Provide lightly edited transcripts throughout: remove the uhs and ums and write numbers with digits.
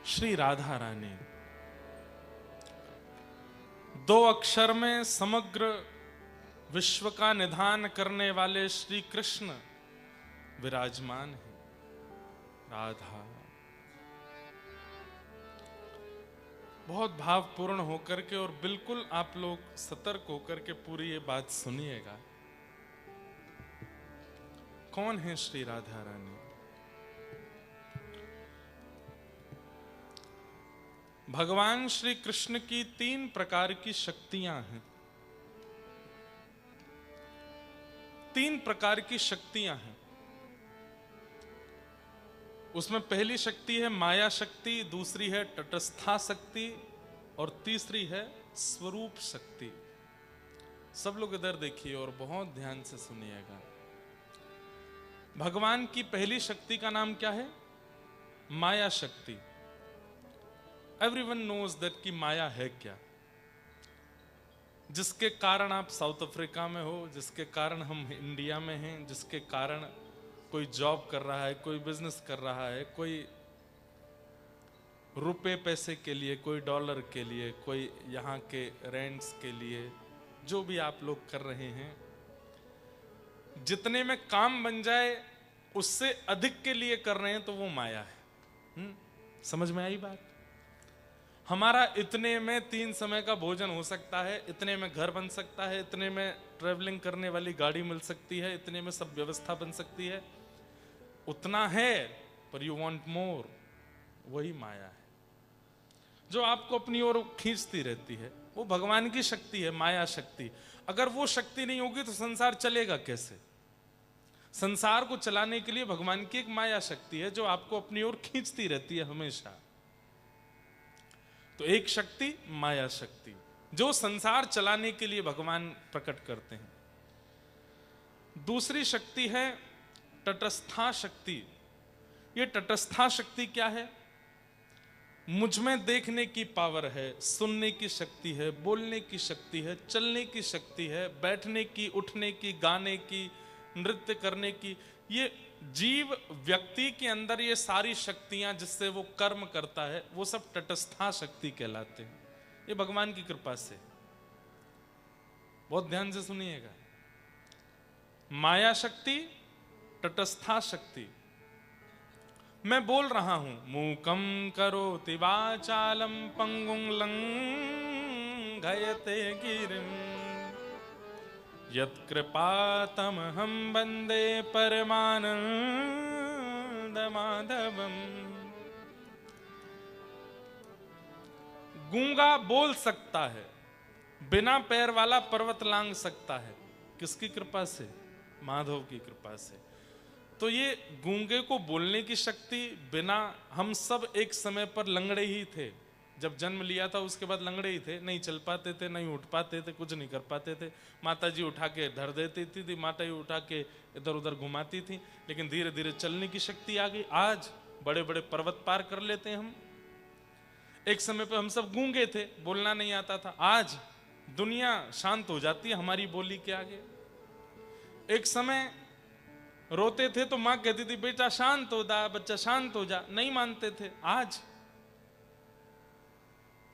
श्री राधा रानी। दो अक्षर में समग्र विश्व का निधान करने वाले श्री कृष्ण विराजमान है। राधा बहुत भावपूर्ण होकर के, और बिल्कुल आप लोग सतर्क होकर के पूरी ये बात सुनिएगा। कौन है श्री राधा रानी? भगवान श्री कृष्ण की 3 प्रकार की शक्तियां हैं। 3 प्रकार की शक्तियां हैं। उसमें पहली शक्ति है माया शक्ति, दूसरी है तटस्था शक्ति, और तीसरी है स्वरूप शक्ति। सब लोग इधर देखिए और बहुत ध्यान से सुनिएगा। भगवान की पहली शक्ति का नाम क्या है? माया शक्ति। एवरीवन नोज दैट कि माया है क्या, जिसके कारण आप साउथ अफ्रीका में हो, जिसके कारण हम इंडिया में हैं, जिसके कारण कोई जॉब कर रहा है, कोई बिजनेस कर रहा है, कोई रुपए पैसे के लिए, कोई डॉलर के लिए, कोई यहाँ के रेंट्स के लिए, जो भी आप लोग कर रहे हैं, जितने में काम बन जाए उससे अधिक के लिए कर रहे हैं, तो वो माया है। समझ में आई बात? हमारा इतने में 3 समय का भोजन हो सकता है, इतने में घर बन सकता है, इतने में ट्रेवलिंग करने वाली गाड़ी मिल सकती है, इतने में सब व्यवस्था बन सकती है। उतना है, पर यू वांट मोर। वही माया है जो आपको अपनी ओर खींचती रहती है। वो भगवान की शक्ति है, माया शक्ति। अगर वो शक्ति नहीं होगी तो संसार चलेगा कैसे? संसार को चलाने के लिए भगवान की एक माया शक्ति है जो आपको अपनी ओर खींचती रहती है हमेशा। तो एक शक्ति माया शक्ति जो संसार चलाने के लिए भगवान प्रकट करते हैं। दूसरी शक्ति है तटस्था शक्ति। ये तटस्था शक्ति क्या है? मुझ में देखने की पावर है, सुनने की शक्ति है, बोलने की शक्ति है, चलने की शक्ति है, बैठने की, उठने की, गाने की, नृत्य करने की। ये जीव व्यक्ति के अंदर ये सारी शक्तियां जिससे वो कर्म करता है, वो सब तटस्था शक्ति कहलाते हैं। ये भगवान की कृपा से। बहुत ध्यान से सुनिएगा। माया शक्ति, तटस्था शक्ति। मैं बोल रहा हूं, मूकं करोति वाचालं पंगुं लंघयते गिरिं यत्कृपातमहं वन्दे परमानन्दमाधवम्। गूंगा बोल सकता है, बिना पैर वाला पर्वत लांघ सकता है। किसकी कृपा से? माधव की कृपा से। तो ये गूंगे को बोलने की शक्ति, बिना, हम सब एक समय पर लंगड़े ही थे। जब जन्म लिया था उसके बाद लंगड़े ही थे, नहीं चल पाते थे, नहीं उठ पाते थे, कुछ नहीं कर पाते थे। माता जी उठा के धर देती थी, माता जी उठा के इधर उधर घुमाती थी, लेकिन धीरे धीरे चलने की शक्ति आ गई। आज बड़े बड़े पर्वत पार कर लेते हैं हम। एक समय पे हम सब गूंगे थे, बोलना नहीं आता था। आज दुनिया शांत हो जाती है हमारी बोली के आगे। एक समय रोते थे तो मां कहती थी बेटा शांत हो जा, बच्चा शांत हो जा, नहीं मानते थे। आज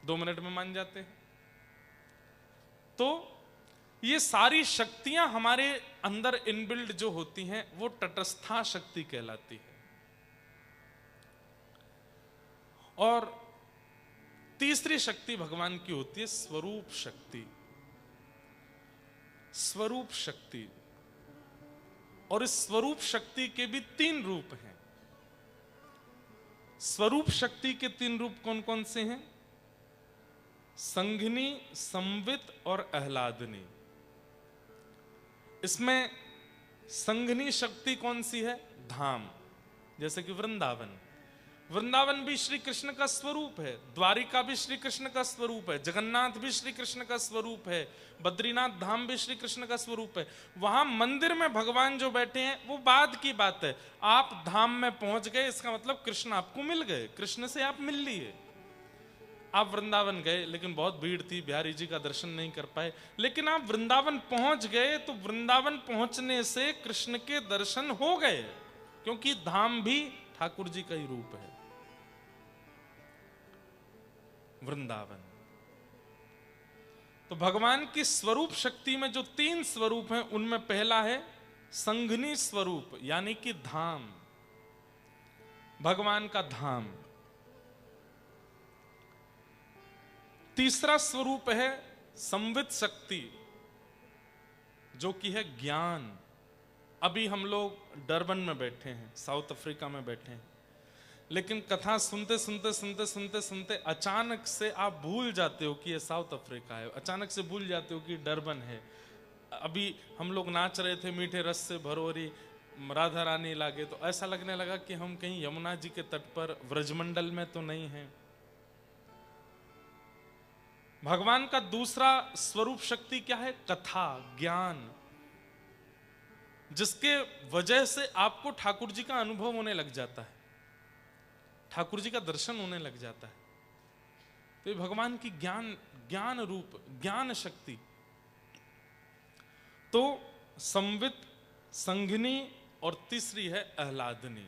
2 मिनट में मान जाते हैं। तो ये सारी शक्तियां हमारे अंदर इनबिल्ड जो होती हैं वो तटस्था शक्ति कहलाती है। और तीसरी शक्ति भगवान की होती है स्वरूप शक्ति। स्वरूप शक्ति। और इस स्वरूप शक्ति के भी 3 रूप हैं। स्वरूप शक्ति के 3 रूप कौन कौन से हैं? संघिनी, संवित और आह्लादनी। इसमें संघिनी शक्ति कौन सी है? धाम, जैसे कि वृंदावन। वृंदावन भी श्री कृष्ण का स्वरूप है, द्वारिका भी श्री कृष्ण का स्वरूप है, जगन्नाथ भी श्री कृष्ण का स्वरूप है, बद्रीनाथ धाम भी श्री कृष्ण का स्वरूप है। वहां मंदिर में भगवान जो बैठे हैं वो बाद की बात है। आप धाम में पहुंच गए, इसका मतलब कृष्ण आपको मिल गए, कृष्ण से आप मिल लिए। आप वृंदावन गए लेकिन बहुत भीड़ थी, बिहारी जी का दर्शन नहीं कर पाए, लेकिन आप वृंदावन पहुंच गए तो वृंदावन पहुंचने से कृष्ण के दर्शन हो गए, क्योंकि धाम भी ठाकुर जी का ही रूप है। वृंदावन। तो भगवान की स्वरूप शक्ति में जो 3 स्वरूप हैं, उनमें पहला है संघनी स्वरूप, यानी कि धाम, भगवान का धाम। तीसरा स्वरूप है संवित शक्ति, जो कि है ज्ञान। अभी हम लोग डरबन में बैठे हैं, साउथ अफ्रीका में बैठे हैं, लेकिन कथा सुनते सुनते सुनते सुनते सुनते अचानक से आप भूल जाते हो कि ये साउथ अफ्रीका है, अचानक से भूल जाते हो कि डरबन है। अभी हम लोग नाच रहे थे, मीठे रस से भरोरी राधा रानी लागे, तो ऐसा लगने लगा कि हम कहीं यमुना जी के तट पर व्रजमंडल में तो नहीं हैं। भगवान का दूसरा स्वरूप शक्ति क्या है? कथा, ज्ञान, जिसके वजह से आपको ठाकुर जी का अनुभव होने लग जाता है, ठाकुर जी का दर्शन होने लग जाता है। तो ये भगवान की ज्ञान रूप, ज्ञान शक्ति। तो संवित, संघनी और तीसरी है आह्लादनी।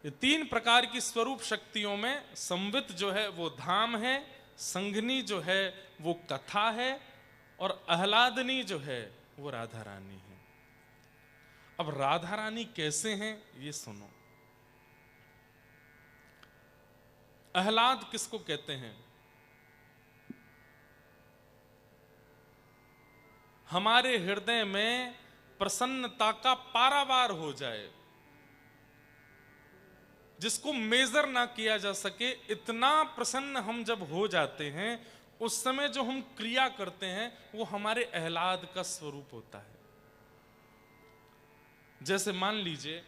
ये 3 प्रकार की स्वरूप शक्तियों में संवित जो है वो धाम है, संघनी जो है वो कथा है, और आह्लादनी जो है वो राधा रानी है। अब राधा रानी कैसे हैं ये सुनो। आह्लाद किसको कहते हैं? हमारे हृदय में प्रसन्नता का पारावार हो जाए, जिसको मेजर ना किया जा सके, इतना प्रसन्न हम जब हो जाते हैं, उस समय जो हम क्रिया करते हैं वो हमारे आह्लाद का स्वरूप होता है। जैसे मान लीजिए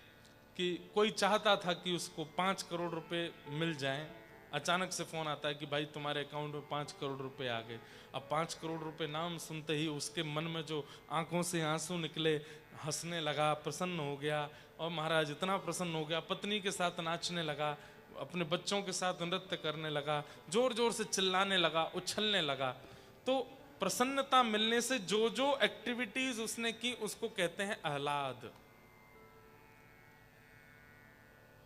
कि कोई चाहता था कि उसको 5 करोड़ रुपए मिल जाएं, अचानक से फोन आता है कि भाई तुम्हारे अकाउंट में 5 करोड़ रुपए आ गए। अब 5 करोड़ रुपए नाम सुनते ही उसके मन में जो आंखों से आंसू निकले, हंसने लगा, प्रसन्न हो गया, और महाराज इतना प्रसन्न हो गया, पत्नी के साथ नाचने लगा, अपने बच्चों के साथ नृत्य करने लगा, जोर जोर से चिल्लाने लगा, उछलने लगा। तो प्रसन्नता मिलने से जो जो एक्टिविटीज उसने की उसको कहते हैं आह्लाद।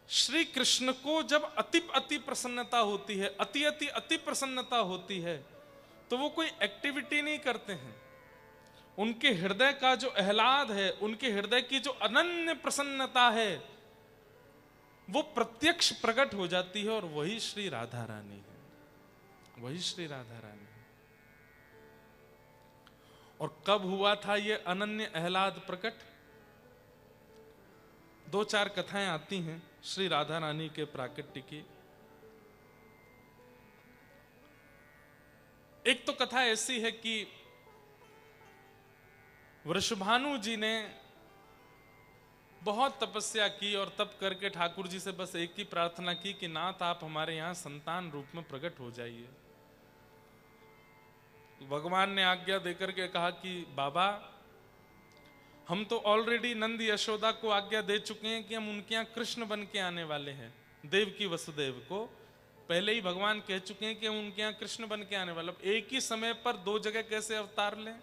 श्री कृष्ण को जब अति प्रसन्नता होती है, अति प्रसन्नता होती है, तो वो कोई एक्टिविटी नहीं करते हैं। उनके हृदय का जो आह्लाद है, उनके हृदय की जो अनन्य प्रसन्नता है, वो प्रत्यक्ष प्रकट हो जाती है, और वही श्री राधा रानी है, वही श्री राधा रानी है। और कब हुआ था ये अनन्य आह्लाद प्रकट? 2-4 कथाएं आती हैं श्री राधा रानी के प्राकट्य की। एक तो कथा ऐसी है कि वृषभानु जी ने बहुत तपस्या की, और तप करके ठाकुर जी से बस एक ही प्रार्थना की कि नाथ आप हमारे यहां संतान रूप में प्रकट हो जाइए। भगवान ने आज्ञा देकर के कहा कि बाबा, हम तो ऑलरेडी नंद यशोदा को आज्ञा दे चुके हैं कि हम उनके यहाँ कृष्ण बन के आने वाले हैं। देवकी वसुदेव को पहले ही भगवान कह चुके हैं कि हम उनके यहाँ कृष्ण बन के आने वाले। एक ही समय पर 2 जगह कैसे अवतार लें?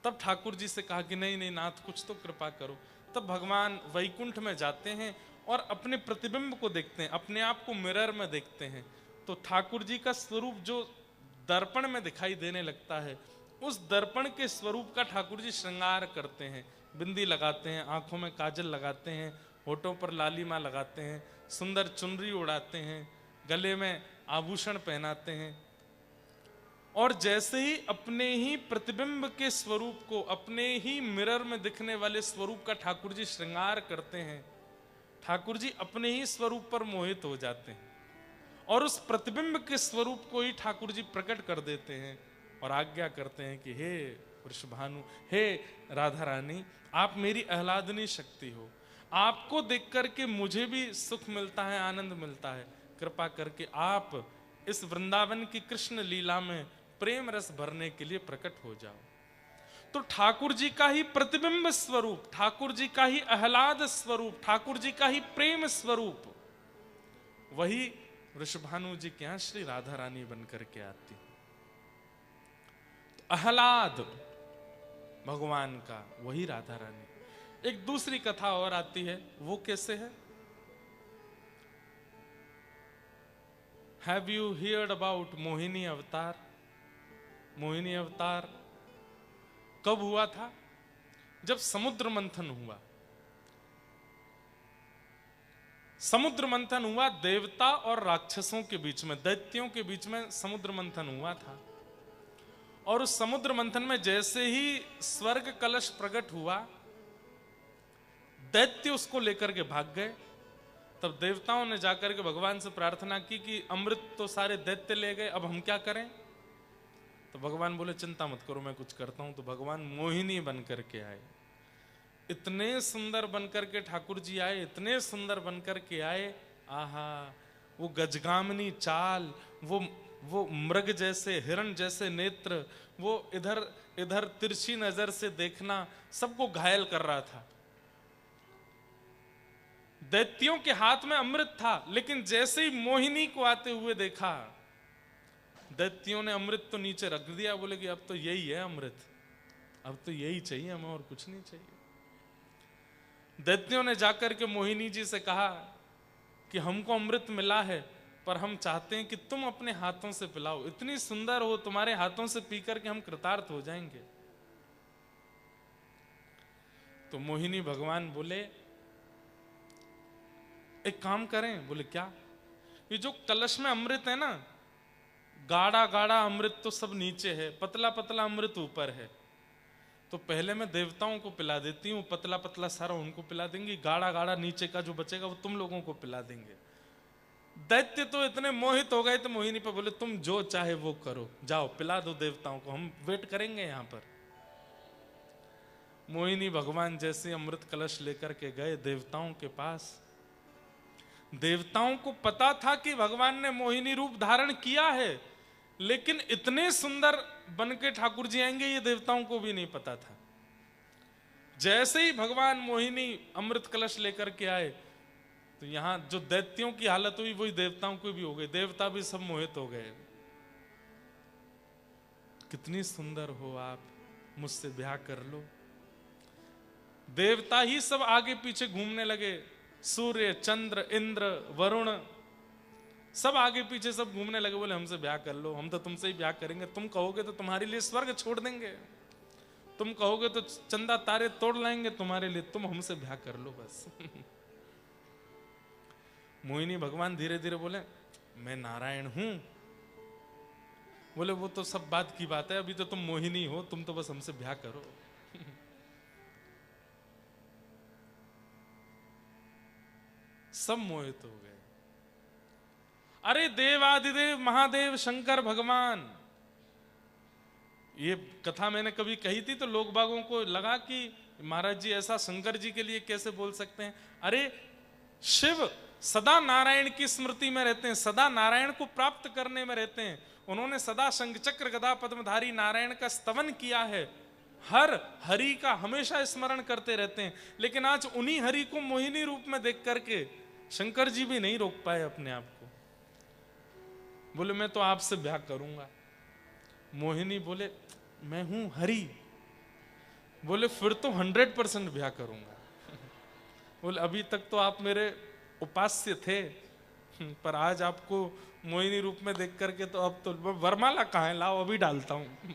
तब ठाकुर जी से कहा कि नहीं नहीं नाथ, कुछ तो कृपा करो। तब भगवान वैकुंठ में जाते हैं और अपने प्रतिबिंब को देखते हैं, अपने आप को मिरर में देखते हैं। तो ठाकुर जी का स्वरूप जो दर्पण में दिखाई देने लगता है, उस दर्पण के स्वरूप का ठाकुर जी श्रृंगार करते हैं। बिंदी लगाते हैं, आंखों में काजल लगाते हैं, होठों पर लालिमा लगाते हैं, सुंदर चुनरी उड़ाते हैं, गले में आभूषण पहनाते हैं। और जैसे ही अपने ही प्रतिबिंब के स्वरूप को, अपने ही मिरर में दिखने वाले स्वरूप का ठाकुर जी श्रृंगार करते हैं, ठाकुर जी अपने ही स्वरूप पर मोहित हो जाते हैं, और उस प्रतिबिंब के स्वरूप को ही ठाकुर जी प्रकट कर देते हैं और आज्ञा करते हैं कि हे वृषभानु, हे राधा रानी, आप मेरी आह्लादनी शक्ति हो। आपको देख करके मुझे भी सुख मिलता है, आनंद मिलता है। कृपा करके आप इस वृंदावन की कृष्ण लीला में प्रेम रस भरने के लिए प्रकट हो जाओ। तो ठाकुर जी का ही प्रतिबिंब स्वरूप, ठाकुर जी का ही आह्लाद स्वरूप, ठाकुर जी का ही प्रेम स्वरूप, वही वृषभानु जी के यहां श्री राधा रानी बनकर के आती। तो आह्लाद भगवान का, वही राधा रानी। एक दूसरी कथा और आती है, वो कैसे है? Have you heard about Mohini अवतार? मोहिनी अवतार कब हुआ था? जब समुद्र मंथन हुआ। समुद्र मंथन हुआ देवता और राक्षसों के बीच में, दैत्यों के बीच में समुद्र मंथन हुआ था। और उस समुद्र मंथन में जैसे ही स्वर्ग कलश प्रकट हुआ, दैत्य उसको लेकर के भाग गए। तब देवताओं ने जाकर के भगवान से प्रार्थना की कि अमृत तो सारे दैत्य ले गए, अब हम क्या करें? तो भगवान बोले चिंता मत करो, मैं कुछ करता हूं। तो भगवान मोहिनी बन करके आए। इतने सुंदर बनकर के ठाकुर जी आए, इतने सुंदर बनकर के आए। आहा, वो गजगामिनी चाल, वो मृग जैसे, हिरण जैसे नेत्र, वो इधर इधर तिरछी नजर से देखना सबको घायल कर रहा था। दैत्यों के हाथ में अमृत था, लेकिन जैसे ही मोहिनी को आते हुए देखा, दैत्यों ने अमृत तो नीचे रख दिया। बोले कि अब तो यही है अमृत, अब तो यही चाहिए हमें, और कुछ नहीं चाहिए। दैत्यों ने जाकर के मोहिनी जी से कहा कि हमको अमृत मिला है, पर हम चाहते हैं कि तुम अपने हाथों से पिलाओ। इतनी सुंदर हो, तुम्हारे हाथों से पीकर के हम कृतार्थ हो जाएंगे। तो मोहिनी भगवान बोले एक काम करें। बोले क्या? ये जो कलश में अमृत है ना, गाढ़ा गाढ़ा अमृत तो सब नीचे है, पतला पतला अमृत ऊपर है। तो पहले मैं देवताओं को पिला देती हूँ, पतला पतला सारा उनको पिला देंगी, गाढ़ा गाढ़ा नीचे का जो बचेगा वो तुम लोगों को पिला देंगे। दैत्य तो इतने मोहित हो गए तो मोहिनी पर बोले तुम जो चाहे वो करो, जाओ पिला दो देवताओं को, हम वेट करेंगे यहां पर। मोहिनी भगवान जैसे अमृत कलश लेकर के गए देवताओं के पास। देवताओं को पता था कि भगवान ने मोहिनी रूप धारण किया है, लेकिन इतने सुंदर बन के ठाकुर जी आएंगे ये देवताओं को भी नहीं पता था। जैसे ही भगवान मोहिनी अमृत कलश लेकर के आए, तो यहां जो दैत्यों की हालत हुई वही देवताओं को भी हो गई। देवता भी सब मोहित हो गए। कितनी सुंदर हो आप, मुझसे ब्याह कर लो। देवता ही सब आगे पीछे घूमने लगे। सूर्य, चंद्र, इंद्र, वरुण सब आगे पीछे सब घूमने लगे। बोले हमसे ब्याह कर लो, हम तो तुमसे ही ब्याह करेंगे। तुम कहोगे तो तुम्हारे लिए स्वर्ग छोड़ देंगे, तुम कहोगे तो चंदा तारे तोड़ लाएंगे तुम्हारे लिए, तुम हमसे ब्याह कर लो बस। मोहिनी भगवान धीरे धीरे बोले मैं नारायण हूं। बोले वो तो सब बात की बात है, अभी तो तुम मोहिनी हो, तुम तो बस हमसे ब्याह करो। सब मोहित हो गए। अरे देवादिदेव महादेव शंकर भगवान, ये कथा मैंने कभी कही थी तो लोग बागों को लगा कि महाराज जी ऐसा शंकर जी के लिए कैसे बोल सकते हैं। अरे शिव सदा नारायण की स्मृति में रहते हैं, सदा नारायण को प्राप्त करने में रहते हैं। उन्होंने सदा शंख चक्र गदा पद्मधारी नारायण का स्तवन किया है, हर हरि का हमेशा स्मरण करते रहते हैं। लेकिन आज उन्हीं हरि को मोहिनी रूप में देख करके शंकर जी भी नहीं रोक पाए अपने आप को। बोले मैं तो आपसे ब्याह करूंगा। मोहिनी बोले मैं हूं हरि। बोले फिर तो 100% ब्याह करूंगा। बोले अभी तक तो आप मेरे उपास्य थे, पर आज आपको मोहिनी रूप में देख करके तो अब तो वरमाला कहाँ है, लाओ अभी डालता हूं।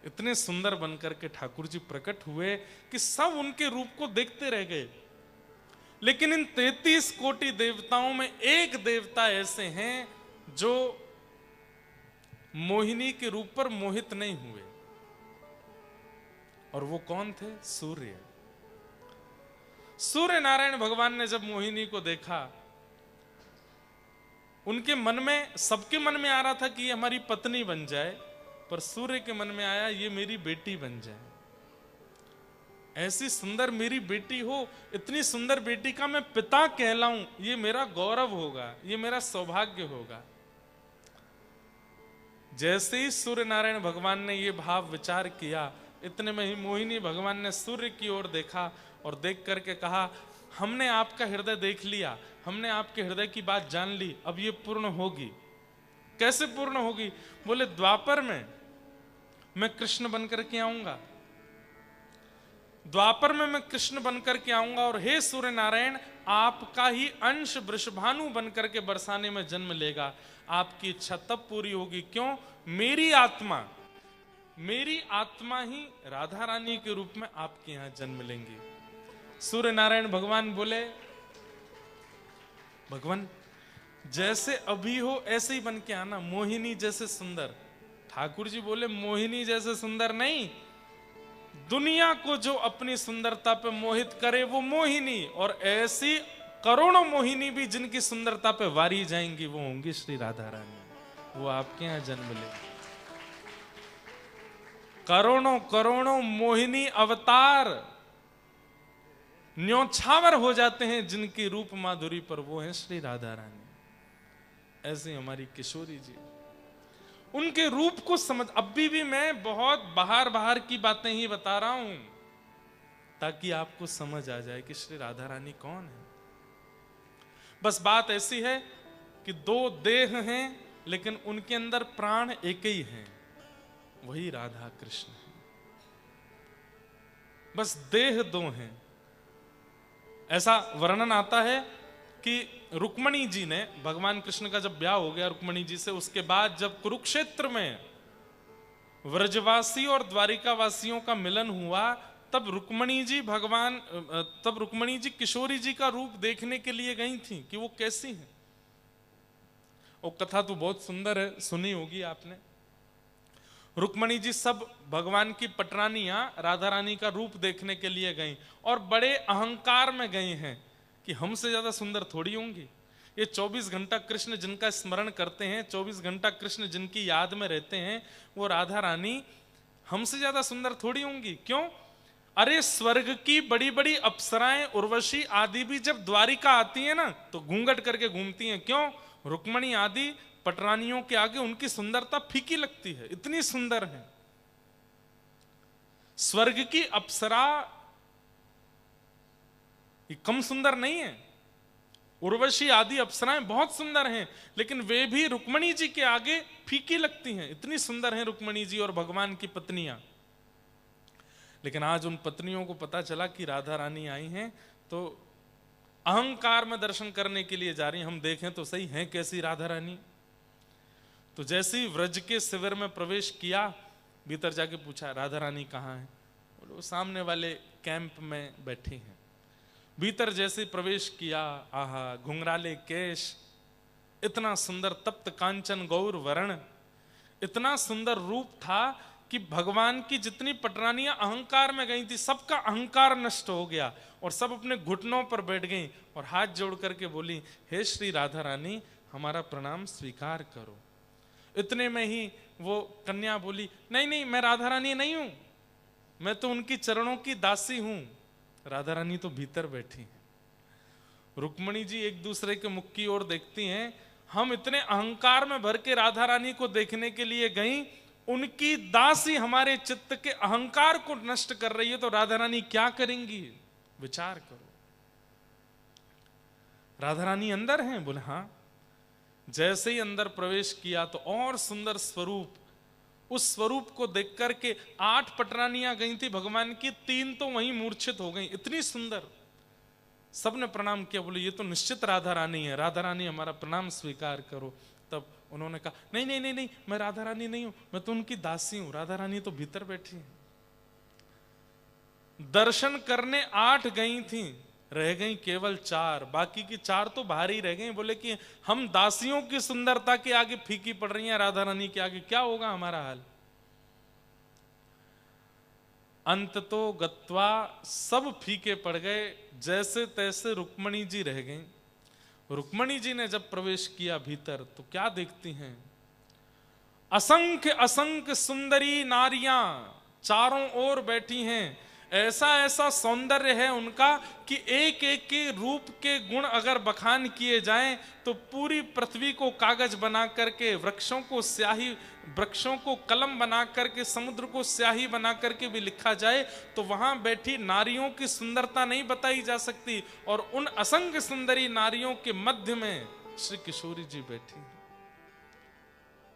इतने सुंदर बनकर के ठाकुर जी प्रकट हुए कि सब उनके रूप को देखते रह गए। लेकिन इन 33 कोटि देवताओं में एक देवता ऐसे हैं जो मोहिनी के रूप पर मोहित नहीं हुए, और वो कौन थे? सूर्य। सूर्य नारायण भगवान ने जब मोहिनी को देखा, उनके मन में, सबके मन में आ रहा था कि ये हमारी पत्नी बन जाए, पर सूर्य के मन में आया ये मेरी बेटी बन जाए। ऐसी सुंदर मेरी बेटी हो, इतनी सुंदर बेटी का मैं पिता कहलाऊं, ये मेरा गौरव होगा, ये मेरा सौभाग्य होगा। जैसे ही सूर्य नारायण भगवान ने ये भाव विचार किया, इतने में ही मोहिनी भगवान ने सूर्य की ओर देखा और देख करके कहा हमने आपका हृदय देख लिया, हमने आपके हृदय की बात जान ली, अब ये पूर्ण होगी। कैसे पूर्ण होगी? बोले द्वापर में मैं कृष्ण बनकर के आऊंगा, द्वापर में मैं कृष्ण बनकर के आऊंगा और हे सूर्य नारायण आपका ही अंश वृषभानु बनकर के बरसाने में जन्म लेगा। आपकी इच्छा तब पूरी होगी। क्यों? मेरी आत्मा ही राधा रानी के रूप में आपके यहां जन्म लेंगी। सूर्य नारायण भगवान बोले, भगवान जैसे अभी हो ऐसे ही बन के आना, मोहिनी जैसे सुंदर। ठाकुर जी बोले, मोहिनी जैसे सुंदर नहीं, दुनिया को जो अपनी सुंदरता पे मोहित करे वो मोहिनी, और ऐसी करोड़ों मोहिनी भी जिनकी सुंदरता पे वारी जाएंगी वो होंगी श्री राधा रानी। वो आपके यहां जन्म लेंगी। करोड़ों करोड़ों मोहिनी अवतार न्योछावर हो जाते हैं जिनकी रूप माधुरी पर, वो है श्री राधा रानी। ऐसे हमारी किशोरी जी, उनके रूप को समझ, अभी भी मैं बहुत बाहर की बातें ही बता रहा हूं ताकि आपको समझ आ जाए कि श्री राधा रानी कौन है। बस बात ऐसी है कि दो देह हैं लेकिन उनके अंदर प्राण एक ही है, वही राधा कृष्ण है। बस देह दो हैं। ऐसा वर्णन आता है कि रुक्मणी जी ने, भगवान कृष्ण का जब ब्याह हो गया रुक्मणी जी से, उसके बाद जब कुरुक्षेत्र में व्रजवासी और द्वारिका वासियों का मिलन हुआ, तब रुक्मणी जी किशोरी जी का रूप देखने के लिए गई थी कि वो कैसी हैं। वो कथा तो बहुत सुंदर है, सुनी होगी आपने। रुक्मणी जी सब भगवान की पटरानियां राधा रानी का रूप देखने के लिए गईं और बड़े अहंकार में गई हैं कि हमसे ज्यादा सुंदर थोड़ी होंगी। ये 24 घंटा कृष्ण जिनका स्मरण करते हैं, 24 घंटा कृष्ण जिनकी याद में रहते हैं, वो राधा रानी हमसे ज्यादा सुंदर थोड़ी होंगी। क्यों? अरे स्वर्ग की बड़ी बड़ी अप्सराएं उर्वशी आदि भी जब द्वारिका आती है ना तो घूंघट करके घूमती हैं। क्यों? रुक्मणी आदि पटरानियों के आगे उनकी सुंदरता फीकी लगती है, इतनी सुंदर है। स्वर्ग की अप्सरा ये कम सुंदर नहीं है। उर्वशी आदि अप्सराएं बहुत सुंदर हैं, लेकिन वे भी रुक्मणी जी के आगे फीकी लगती हैं, इतनी सुंदर हैं रुक्मणी जी और भगवान की पत्नियां। लेकिन आज उन पत्नियों को पता चला कि राधा रानी आई हैं, तो अहंकार में दर्शन करने के लिए जा रही हैं। हम देखें तो सही हैं कैसी राधा रानी। तो जैसे ही व्रज के शिविर में प्रवेश किया, भीतर जाके पूछा राधा रानी कहाँ है? बोलो सामने वाले कैंप में बैठी हैं। भीतर जैसे प्रवेश किया, आहा घुंघराले केश, इतना सुंदर तप्त कांचन गौर वर्ण, इतना सुंदर रूप था कि भगवान की जितनी पटरानियां अहंकार में गई थी सबका अहंकार नष्ट हो गया और सब अपने घुटनों पर बैठ गई और हाथ जोड़ करके बोली, हे श्री राधा रानी हमारा प्रणाम स्वीकार करो। इतने में ही वो कन्या बोली, नहीं नहीं मैं राधा रानी नहीं हूं, मैं तो उनकी चरणों की दासी हूं। राधा रानी तो भीतर बैठी हैं। रुक्मणी जी एक दूसरे के मुख की ओर देखती हैं। हम इतने अहंकार में भर के राधा रानी को देखने के लिए गई, उनकी दासी हमारे चित्त के अहंकार को नष्ट कर रही है, तो राधा रानी क्या करेंगी? विचार करो। राधा रानी अंदर हैं? बोले हाँ। जैसे ही अंदर प्रवेश किया तो और सुंदर स्वरूप, उस स्वरूप को देख करके 8 पटरानियां गई थी भगवान की, 3 तो वहीं मूर्छित हो गई, इतनी सुंदर। सबने प्रणाम किया, बोले ये तो निश्चित राधा रानी है, राधा रानी हमारा प्रणाम स्वीकार करो। तब उन्होंने कहा, नहीं नहीं नहीं नहीं मैं राधा रानी नहीं हूं, मैं तो उनकी दासी हूं। राधा रानी तो भीतर बैठी है। दर्शन करने 8 गई थी, रह गई केवल 4, बाकी की 4 तो बाहर ही रह गई। बोले कि हम दासियों की सुंदरता के आगे फीकी पड़ रही हैं, राधा रानी के आगे क्या होगा हमारा हाल। अंत तो गत्वा सब फीके पड़ गए, जैसे तैसे रुक्मणी जी रह गई। रुक्मणी जी ने जब प्रवेश किया भीतर तो क्या देखती हैं? असंख्य असंख्य सुंदरी नारियां चारों ओर बैठी हैं। ऐसा ऐसा सौंदर्य है उनका कि एक एक के रूप के गुण अगर बखान किए जाएं तो पूरी पृथ्वी को कागज बना करके, वृक्षों को स्याही, वृक्षों को कलम बना करके, समुद्र को स्याही बना करके भी लिखा जाए तो वहां बैठी नारियों की सुंदरता नहीं बताई जा सकती। और उन असंख्य सुंदरी नारियों के मध्य में श्री किशोरी जी बैठी।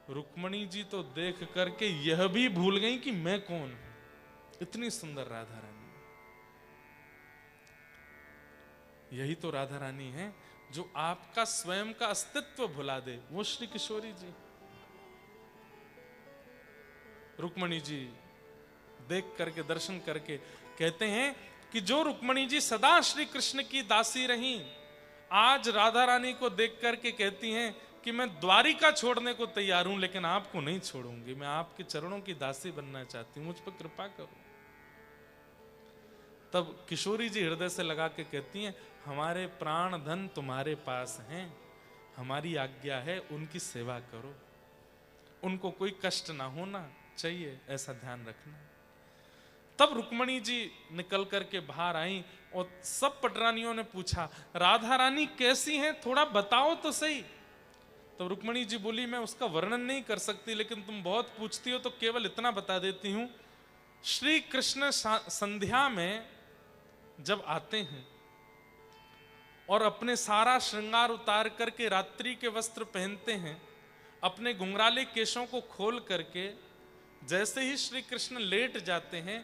रुक्मणी जी तो देख करके यह भी भूल गई कि मैं कौन हूं, इतनी सुंदर राधा रानी। यही तो राधा रानी है जो आपका स्वयं का अस्तित्व भुला दे, वो श्री किशोरी जी। रुक्मणी जी देख करके, दर्शन करके कहते हैं कि जो रुक्मणी जी सदा श्री कृष्ण की दासी रही, आज राधा रानी को देख करके कहती हैं कि मैं द्वारिका छोड़ने को तैयार हूं, लेकिन आपको नहीं छोड़ूंगी, मैं आपके चरणों की दासी बनना चाहती हूं, मुझ पर कृपा करो। तब किशोरी जी हृदय से लगा के कहती हैं, हमारे प्राण धन तुम्हारे पास हैं, हमारी आज्ञा है उनकी सेवा करो, उनको कोई कष्ट ना होना चाहिए, ऐसा ध्यान रखना। तब रुक्मणी जी निकल करके बाहर आई और सब पटरानियों ने पूछा, राधा रानी कैसी हैं, थोड़ा बताओ तो सही। तो रुक्मणी जी बोली, मैं उसका वर्णन नहीं कर सकती, लेकिन तुम बहुत पूछती हो तो केवल इतना बता देती हूं। श्री कृष्ण संध्या में जब आते हैं और अपने सारा श्रृंगार उतार करके रात्रि के वस्त्र पहनते हैं, अपने घुंघराले केशों को खोल करके जैसे ही श्री कृष्ण लेट जाते हैं,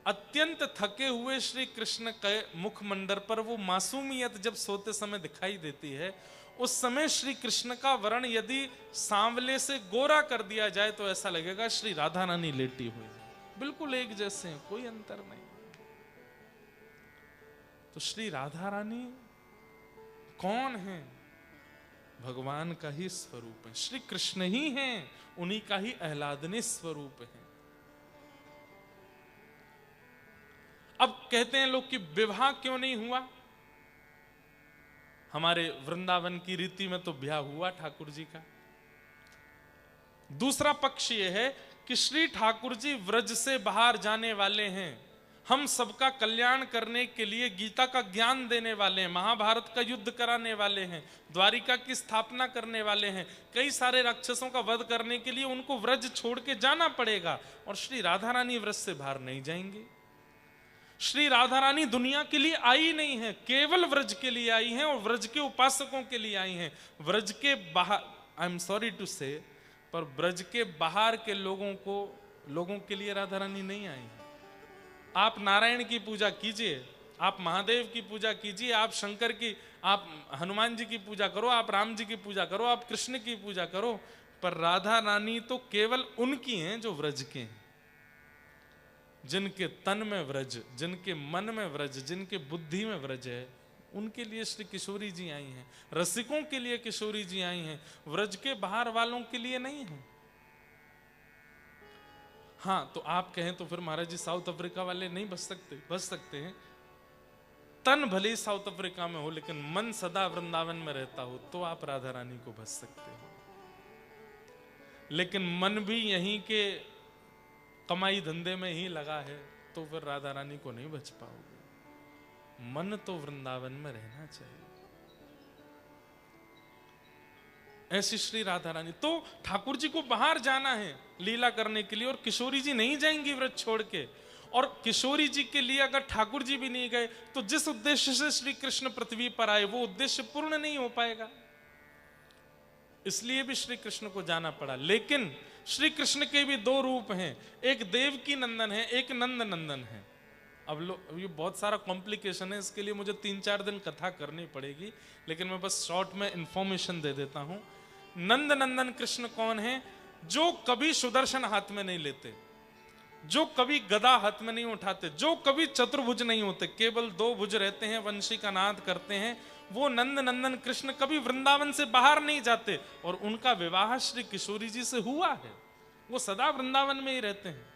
अत्यंत थके हुए श्री कृष्ण के मुखमंडल पर वो मासूमियत जब सोते समय दिखाई देती है, उस समय श्री कृष्ण का वर्ण यदि सांवले से गोरा कर दिया जाए तो ऐसा लगेगा श्री राधा रानी लेटी हुई है, बिल्कुल एक जैसे हैं, कोई अंतर नहीं। तो श्री राधा रानी कौन है? भगवान का ही स्वरूप है, श्री कृष्ण ही हैं, उन्हीं का ही आह्लादनीय स्वरूप है। अब कहते हैं लोग कि विवाह क्यों नहीं हुआ? हमारे वृंदावन की रीति में तो ब्याह हुआ ठाकुर जी का। दूसरा पक्ष यह है कि श्री ठाकुर जी व्रज से बाहर जाने वाले हैं, हम सबका कल्याण करने के लिए गीता का ज्ञान देने वाले हैं, महाभारत का युद्ध कराने वाले हैं, द्वारिका की स्थापना करने वाले हैं, कई सारे राक्षसों का वध करने के लिए उनको व्रज छोड़ के जाना पड़ेगा, और श्री राधा रानी व्रज से बाहर नहीं जाएंगे। श्री राधा रानी दुनिया के लिए आई नहीं है, केवल व्रज के लिए आई हैं और व्रज के उपासकों के लिए आई हैं। व्रज के बाहर, आई एम सॉरी टू से, पर ब्रज के बाहर के लोगों के लिए राधा रानी नहीं आई है। आप नारायण की पूजा कीजिए, आप महादेव की पूजा कीजिए, आप शंकर की, आप हनुमान जी की पूजा करो, आप राम जी की पूजा करो, आप कृष्ण की पूजा करो, पर राधा रानी तो केवल उनकी हैं जो व्रज के हैं, जिनके तन में व्रज, जिनके मन में व्रज, जिनके बुद्धि में व्रज है, उनके लिए श्री किशोरी जी आई हैं। रसिकों के लिए किशोरी जी आई हैं, व्रज के बाहर वालों के लिए नहीं है। हाँ, तो आप कहें तो फिर महाराज जी साउथ अफ्रीका वाले नहीं बच सकते हैं। तन भले साउथ अफ्रीका में हो लेकिन मन सदा वृंदावन में रहता हो तो आप राधा रानी को बच सकते हैं, लेकिन मन भी यहीं के कमाई धंधे में ही लगा है तो फिर राधा रानी को नहीं बच पाओगे। मन तो वृंदावन में रहना चाहिए। ऐसी श्री राधा रानी, तो ठाकुर जी को बाहर जाना है लीला करने के लिए, और किशोरी जी नहीं जाएंगी व्रत छोड़ के। और किशोरी जी के लिए अगर ठाकुर जी भी नहीं गए तो जिस उद्देश्य से श्री कृष्ण पृथ्वी पर आए वो उद्देश्य पूर्ण नहीं हो पाएगा, इसलिए भी श्री कृष्ण को जाना पड़ा। लेकिन श्री कृष्ण के भी दो रूप हैं, एक देवकी नंदन है, एक नंद नंदन है। अब ये बहुत सारा कॉम्प्लिकेशन है, इसके लिए मुझे 3-4 दिन कथा करनी पड़ेगी, लेकिन मैं बस शॉर्ट में इंफॉर्मेशन दे देता हूं। नंद नंदन कृष्ण कौन है? जो कभी सुदर्शन हाथ में नहीं लेते, जो कभी गदा हाथ में नहीं उठाते, जो कभी चतुर्भुज नहीं होते, केवल 2 भुज रहते हैं, वंशी का नाद करते हैं, वो नंद नंदन कृष्ण कभी वृंदावन से बाहर नहीं जाते, और उनका विवाह श्री किशोरी जी से हुआ है। वो सदा वृंदावन में ही रहते हैं।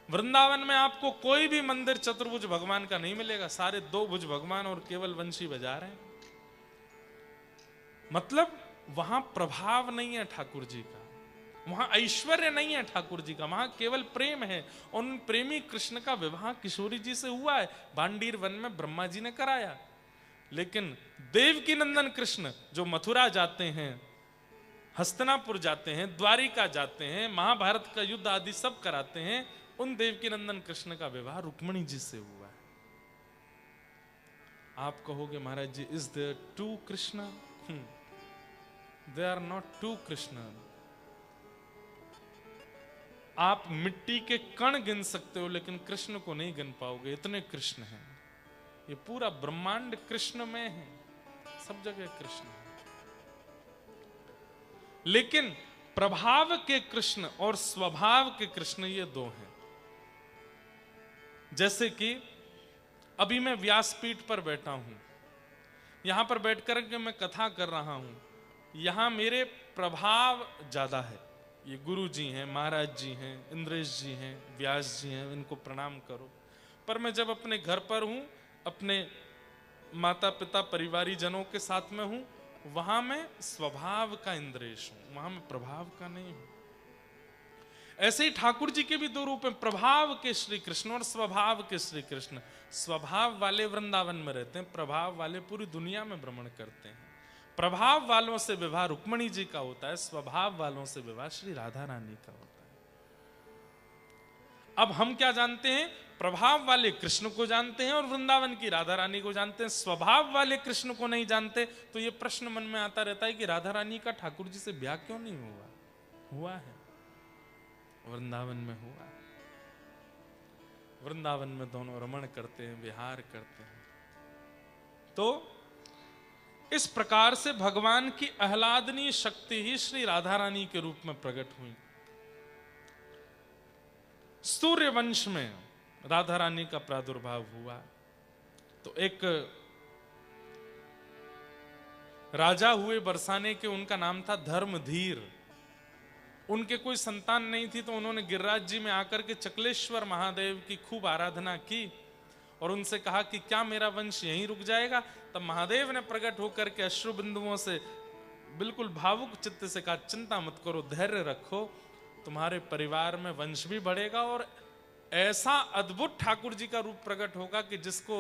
वृंदावन में आपको कोई भी मंदिर चतुर्भुज भगवान का नहीं मिलेगा, सारे 2 भुज भगवान और केवल वंशी बजा रहे हैं। मतलब वहां प्रभाव नहीं है ठाकुर जी का, वहां ऐश्वर्य नहीं है ठाकुर जी का, वहां केवल प्रेम है। और उन प्रेमी कृष्ण का विवाह किशोरी जी से हुआ है, भांडीर वन में ब्रह्मा जी ने कराया। लेकिन देवकी नंदन कृष्ण जो मथुरा जाते हैं, हस्तिनापुर जाते हैं, द्वारिका जाते हैं, महाभारत का युद्ध आदि सब कराते हैं, उन देवकी नंदन कृष्ण का विवाह रुक्मणी जी से हुआ है। आप कहोगे Maharaj ji, is there 2 Krishna? They are not 2 Krishna. आप मिट्टी के कण गिन सकते हो लेकिन कृष्ण को नहीं गिन पाओगे, इतने कृष्ण हैं। ये पूरा ब्रह्मांड कृष्ण में है, सब जगह कृष्ण है। लेकिन प्रभाव के कृष्ण और स्वभाव के कृष्ण ये दो हैं। जैसे कि अभी मैं व्यासपीठ पर बैठा हूं, यहां पर बैठकर के मैं कथा कर रहा हूं, यहां मेरे प्रभाव ज्यादा है। ये गुरु जी हैं, महाराज जी हैं, इंद्रेश जी हैं, व्यास जी हैं, इनको प्रणाम करो। पर मैं जब अपने घर पर हूं, अपने माता पिता परिवारी जनों के साथ में हूं, वहां मैं स्वभाव का इंद्रेश हूं, वहां मैं प्रभाव का नहीं हूं। ऐसे ही ठाकुर जी के भी दो रूप हैं, प्रभाव के श्री कृष्ण और स्वभाव के श्री कृष्ण। स्वभाव वाले वृंदावन में रहते हैं, प्रभाव वाले पूरी दुनिया में भ्रमण करते हैं। प्रभाव वालों से विवाह रुक्मणी जी का होता है, स्वभाव वालों से विवाह श्री राधा रानी का होता है। अब हम क्या जानते हैं? प्रभाव वाले कृष्ण को जानते हैं और वृंदावन की राधा रानी को जानते हैं, स्वभाव वाले कृष्ण को नहीं जानते। तो ये प्रश्न मन में आता रहता है कि राधा रानी का ठाकुर जी से ब्याह क्यों नहीं हुआ? हुआ है, वृंदावन में हुआ। वृंदावन में दोनों रमण करते हैं, विहार करते हैं। तो इस प्रकार से भगवान की आह्लादनीय शक्ति ही श्री राधा रानी के रूप में प्रकट हुई। सूर्य वंश में राधा रानी का प्रादुर्भाव हुआ तो एक राजा हुए बरसाने के, उनका नाम था धर्मधीर। उनके कोई संतान नहीं थी तो उन्होंने गिरिराज जी में आकर के चकलेश्वर महादेव की खूब आराधना की और उनसे कहा कि क्या मेरा वंश यहीं रुक जाएगा? तब महादेव ने प्रकट होकर के अश्रु बिंदुओं से बिल्कुल भावुक चित्त से कहा, चिंता मत करो, धैर्य रखो, तुम्हारे परिवार में वंश भी बढ़ेगा और ऐसा अद्भुत ठाकुर जी का रूप प्रकट होगा कि जिसको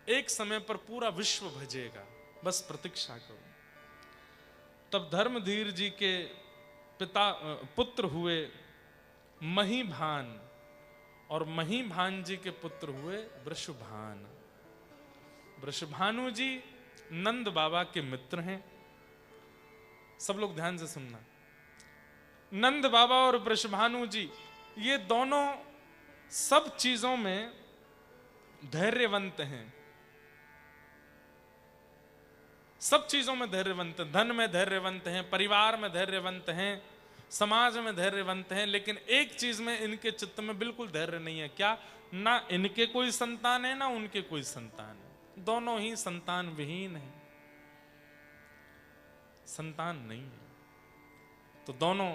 एक समय पर पूरा विश्व भजेगा, बस प्रतीक्षा करो। तब धर्मधीर जी के पुत्र हुए महीभान और महीभान जी के पुत्र हुए वृषभान। वृषभानु जी नंद बाबा के मित्र हैं। सब लोग ध्यान से सुनना, नंद बाबा और वृषभानु जी ये दोनों सब चीजों में धैर्यवंत हैं, सब चीजों में धैर्यवंत, धन में धैर्यवंत हैं, परिवार में धैर्यवंत हैं, समाज में धैर्यवंत हैं। लेकिन एक चीज में इनके चित्त में बिल्कुल धैर्य नहीं है। क्या? ना इनके कोई संतान है ना उनके कोई संतान है, दोनों ही संतान विहीन है, संतान नहीं है। तो दोनों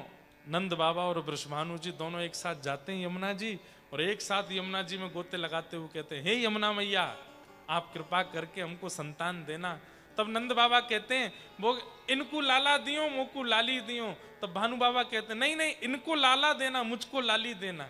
नंद बाबा और वृषभानु जी दोनों एक साथ जाते हैं यमुना जी और एक साथ यमुना जी में गोते लगाते हुए कहते हैं, हे यमुना मैया, आप कृपा करके हमको संतान देना। तब नंद बाबा कहते हैं, वो इनको लाला दियो मोको लाली दियो। तब भानु बाबा कहते हैं, नहीं नहीं, इनको लाला देना, मुझको लाली देना।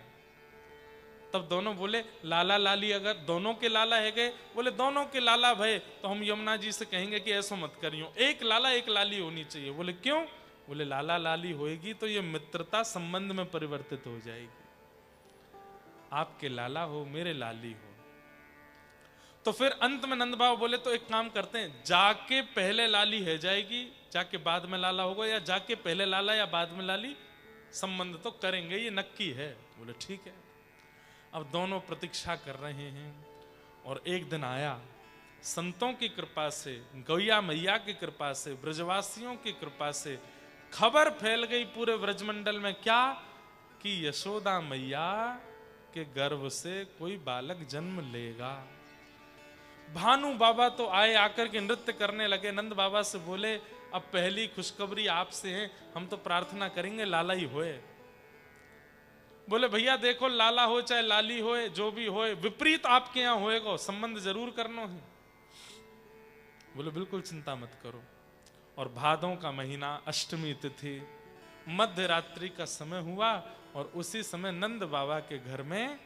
तब दोनों बोले, लाला लाली अगर दोनों के लाला है गए, बोले दोनों के लाला भय तो हम यमुना जी से कहेंगे कि ऐसा मत करियो, एक लाला एक लाली होनी चाहिए। बोले क्यों? बोले लाला लाली होएगी तो ये मित्रता संबंध में परिवर्तित हो जाएगी, आपके लाला हो मेरे लाली हो। तो फिर अंत में नंद बाबा बोले, तो एक काम करते हैं, जाके पहले लाली है जाएगी, जाके बाद में लाला होगा, या जाके पहले लाला या बाद में लाली, संबंध तो करेंगे, ये नक्की है। बोले ठीक है। अब दोनों प्रतीक्षा कर रहे हैं और एक दिन आया, संतों की कृपा से, गौया मैया की कृपा से, ब्रजवासियों की कृपा से खबर फैल गई पूरे ब्रजमंडल में, क्या कि यशोदा मैया के गर्भ से कोई बालक जन्म लेगा। भानु बाबा तो आए, आकर के नृत्य करने लगे। नंद बाबा से बोले, अब पहली खुशखबरी आपसे है, हम तो प्रार्थना करेंगे लाला ही होए। बोले भैया देखो, लाला हो चाहे लाली होए, जो भी होए, विपरीत आपके यहां होएगा, संबंध जरूर करना है। बोले बिल्कुल चिंता मत करो। और भादों का महीना, अष्टमी तिथि, मध्य रात्रि का समय हुआ और उसी समय नंद बाबा के घर में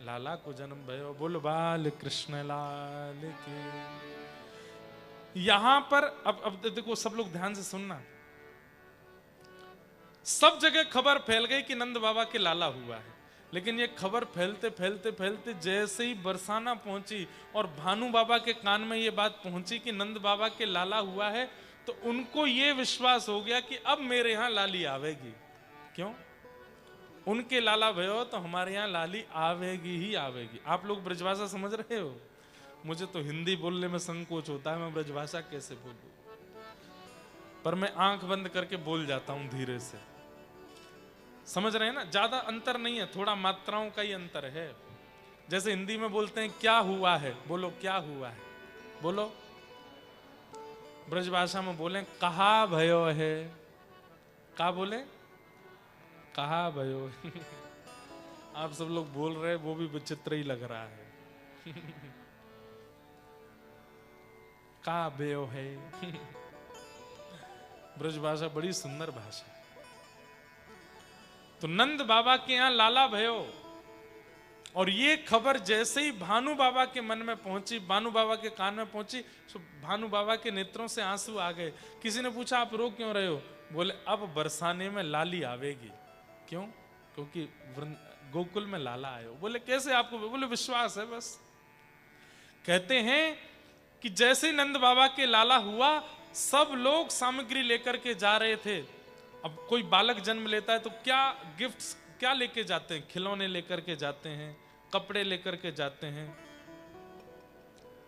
लाला को जन्म भयो। बोल बाल कृष्ण लाल के। यहां पर अब देखो, सब लोग ध्यान से सुनना, सब जगह खबर फैल गई कि नंद बाबा के लाला हुआ है। लेकिन ये खबर फैलते फैलते फैलते जैसे ही बरसाना पहुंची और भानु बाबा के कान में ये बात पहुंची कि नंद बाबा के लाला हुआ है, तो उनको ये विश्वास हो गया कि अब मेरे यहां लाली आवेगी। क्यों? उनके लाला भयो तो हमारे यहां लाली आवेगी ही आवेगी। आप लोग ब्रजभाषा समझ रहे हो? मुझे तो हिंदी बोलने में संकोच होता है, मैं ब्रजभाषा कैसे बोलूं, पर मैं आंख बंद करके बोल जाता हूं धीरे से। समझ रहे हैं ना, ज्यादा अंतर नहीं है, थोड़ा मात्राओं का ही अंतर है। जैसे हिंदी में बोलते हैं क्या हुआ है, बोलो क्या हुआ है, बोलो। ब्रजभाषा में बोले कहा भयो है, का बोले कहा भयो है। आप सब लोग बोल रहे हैं, वो भी विचित्र ही लग रहा है। का भयो है। ब्रजभाषा बड़ी सुंदर भाषा। तो नंद बाबा के यहां लाला भयो, और ये खबर जैसे ही भानु बाबा के मन में पहुंची, भानु बाबा के कान में पहुंची, तो भानु बाबा के नेत्रों से आंसू आ गए। किसी ने पूछा आप रो क्यों रहे हो? बोले अब बरसाने में लाली आवेगी। क्यों? क्योंकि गोकुल में लाला आए हो। बोले कैसे आपको? बोले विश्वास है बस। कहते हैं कि जैसे नंद बाबा के लाला हुआ, सब लोग सामग्री लेकर के जा रहे थे। अब कोई बालक जन्म लेता है तो क्या गिफ्ट्स क्या लेके जाते हैं? खिलौने लेकर के जाते हैं, कपड़े लेकर के जाते हैं,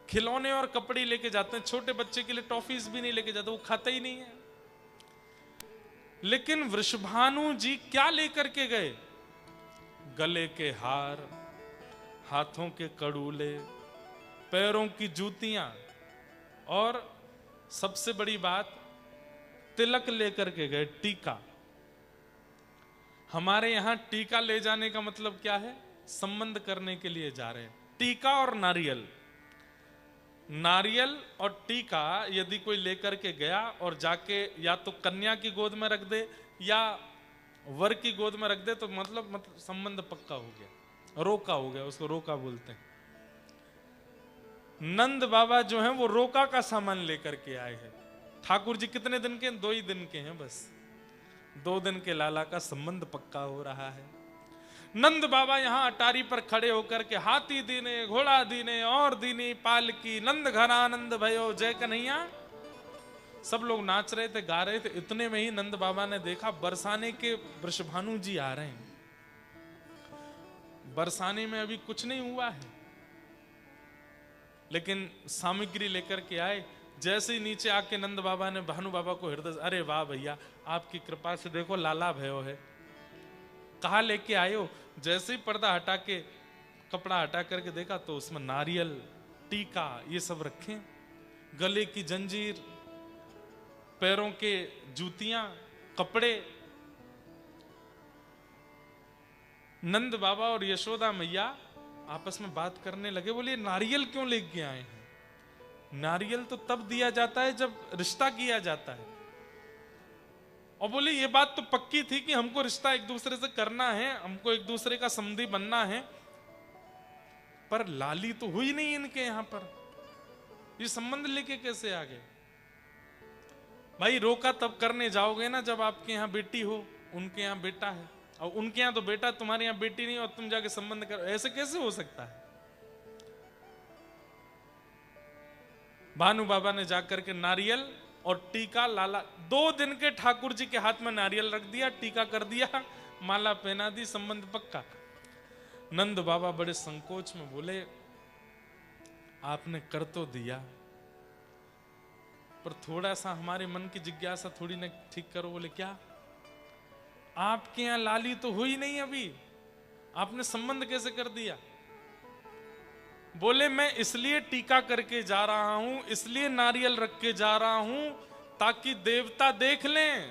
खिलौने और कपड़े लेके जाते हैं। छोटे बच्चे के लिए टॉफीज भी नहीं लेके जाते, वो खाता ही नहीं है। लेकिन वृषभानु जी क्या लेकर के गए? गले के हार, हाथों के कड़ूले, पैरों की जूतियां, और सबसे बड़ी बात तिलक लेकर के गए, टीका। हमारे यहां टीका ले जाने का मतलब क्या है? संबंध करने के लिए जा रहे हैं। टीका और नारियल, नारियल और टीका यदि कोई लेकर के गया और जाके या तो कन्या की गोद में रख दे या वर की गोद में रख दे, तो मतलब संबंध पक्का हो गया, रोका हो गया, उसको रोका बोलते हैं। नंद बाबा जो हैं वो रोका का सामान लेकर के आए हैं। ठाकुर जी कितने दिन के? 2 ही दिन के हैं बस। 2 दिन के लाला का संबंध पक्का हो रहा है। नंद बाबा यहां अटारी पर खड़े होकर के हाथी दीने, घोड़ा दीने और दीनी पालकी, नंद घरानंद भयो जय कन्हैया, सब लोग नाच रहे थे, गा रहे थे। इतने में ही नंद बाबा ने देखा बरसाने के वृषभानु जी आ रहे हैं। बरसाने में अभी कुछ नहीं हुआ है, लेकिन सामग्री लेकर के आए। जैसे ही नीचे आके नंद बाबा ने भानु बाबा को हृदय, अरे वाह भैया, आपकी कृपा से देखो लाला भयो है। कहा लेके आए हो? जैसे ही पर्दा हटा के, कपड़ा हटा करके देखा तो उसमें नारियल, टीका, ये सब रखे, गले की जंजीर, पैरों के जूतियां, कपड़े। नंद बाबा और यशोदा मैया आपस में बात करने लगे। बोले नारियल क्यों लेके आए हैं? नारियल तो तब दिया जाता है जब रिश्ता किया जाता है। और बोले ये बात तो पक्की थी कि हमको रिश्ता एक दूसरे से करना है, हमको एक दूसरे का समधी बनना है, पर लाली तो हुई नहीं इनके यहां पर, ये संबंध लेके कैसे आ गए? भाई रोका तब करने जाओगे ना जब आपके यहां बेटी हो, उनके यहां बेटा है, और उनके यहां तो बेटा, तुम्हारे यहां बेटी नहीं, और तुम जाके संबंध करो, ऐसे कैसे हो सकता है? भानु बाबा ने जाकर के नारियल और टीका लाला, 2 दिन के ठाकुर जी के हाथ में नारियल रख दिया, टीका कर दिया, माला पहना दी, संबंध पक्का। नंद बाबा बड़े संकोच में बोले आपने कर तो दिया, पर थोड़ा सा हमारे मन की जिज्ञासा थोड़ी ना ठीक करो। बोले क्या? आपके यहां लाली तो हुई नहीं अभी, आपने संबंध कैसे कर दिया? बोले मैं इसलिए टीका करके जा रहा हूं, इसलिए नारियल रख के जा रहा हूं, ताकि देवता देख लें,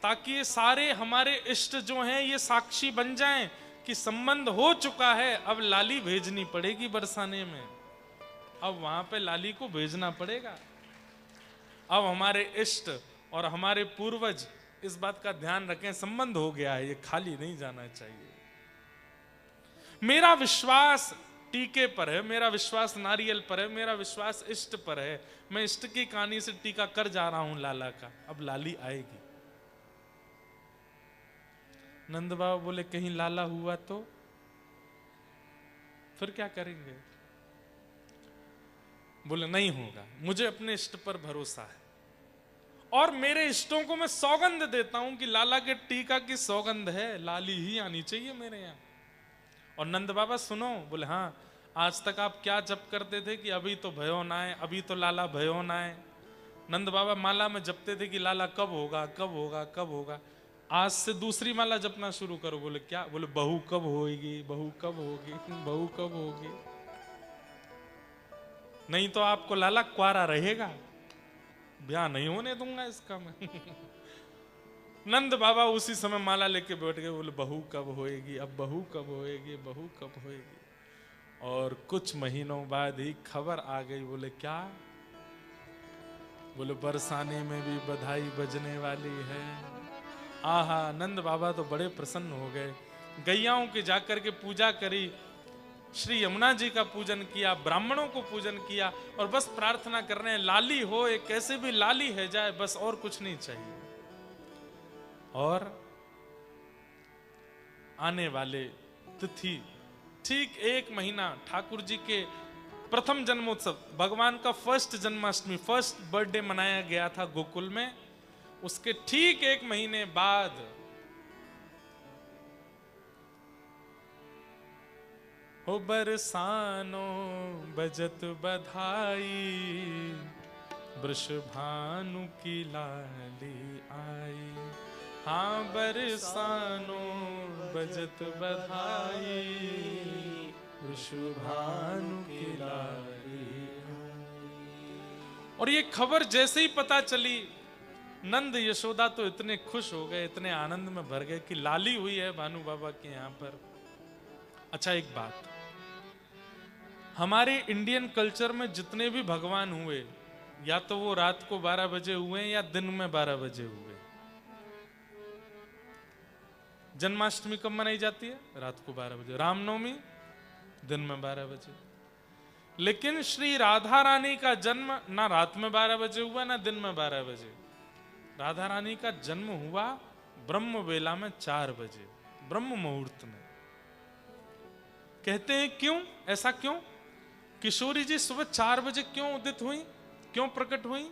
ताकि ये सारे हमारे इष्ट जो हैं ये साक्षी बन जाएं कि संबंध हो चुका है। अब लाली भेजनी पड़ेगी बरसाने में, अब वहां पे लाली को भेजना पड़ेगा। अब हमारे इष्ट और हमारे पूर्वज इस बात का ध्यान रखें, संबंध हो गया है, ये खाली नहीं जाना चाहिए। मेरा विश्वास टीके पर है, मेरा विश्वास नारियल पर है, मेरा विश्वास इष्ट पर है। मैं इष्ट की कहानी से टीका कर जा रहा हूं लाला का, अब लाली आएगी। नंद बाबा बोले कहीं लाला हुआ तो फिर क्या करेंगे? बोले नहीं होगा, मुझे अपने इष्ट पर भरोसा है, और मेरे इष्टों को मैं सौगंध देता हूं कि लाला के टीका की सौगंध है, लाली ही आनी चाहिए मेरे यहां। और नंद बाबा सुनो, बोले हाँ, आज तक आप क्या जप करते थे कि अभी तो भयो ना है, अभी तो लाला भयो ना है। नंद बाबा माला में जपते थे कि लाला कब होगा, कब होगा, कब होगा। आज से दूसरी माला जपना शुरू करो। बोले क्या? बोले बहू कब होगी, बहू कब होगी, बहू कब होगी। नहीं तो आपको लाला क्वारा रहेगा, ब्याह नहीं होने दूंगा इसका मैं। नंद बाबा उसी समय माला लेके बैठ गए। बोले बहू कब होएगी, अब बहू कब होएगी, बहू कब होएगी। और कुछ महीनों बाद ही खबर आ गई। बोले क्या? बोले बरसाने में भी बधाई बजने वाली है। आहा, नंद बाबा तो बड़े प्रसन्न हो गए। गैयाओं के जाकर के पूजा करी, श्री यमुना जी का पूजन किया, ब्राह्मणों को पूजन किया, और बस प्रार्थना कर रहे हैं लाली हो, एक कैसे भी लाली है जाए, बस और कुछ नहीं चाहिए। और आने वाले तिथि ठीक 1 महीना ठाकुर जी के प्रथम जन्मोत्सव, भगवान का फर्स्ट जन्माष्टमी, फर्स्ट बर्थडे मनाया गया था गोकुल में। उसके ठीक 1 महीने बाद हो बरसानो बजत बधाई, वृषभानु की लाली आई। हाँ बरसानो बजत बधाई, वृषभानु की लाली आई। और ये खबर जैसे ही पता चली, नंद यशोदा तो इतने खुश हो गए, इतने आनंद में भर गए कि लाली हुई है भानु बाबा के यहाँ पर। अच्छा एक बात, हमारे इंडियन कल्चर में जितने भी भगवान हुए, या तो वो रात को 12 बजे हुए या दिन में 12 बजे हुए। जन्माष्टमी कब मनाई जाती है? रात को 12 बजे। रामनवमी दिन में 12 बजे। लेकिन श्री राधा रानी का जन्म ना रात में 12 बजे हुआ ना दिन में 12 बजे। राधा रानी का जन्म हुआ ब्रह्म वेला में 4 बजे, ब्रह्म मुहूर्त में। कहते हैं क्यों, ऐसा क्यों? किशोरी जी सुबह 4 बजे क्यों उदित हुई, क्यों प्रकट हुई?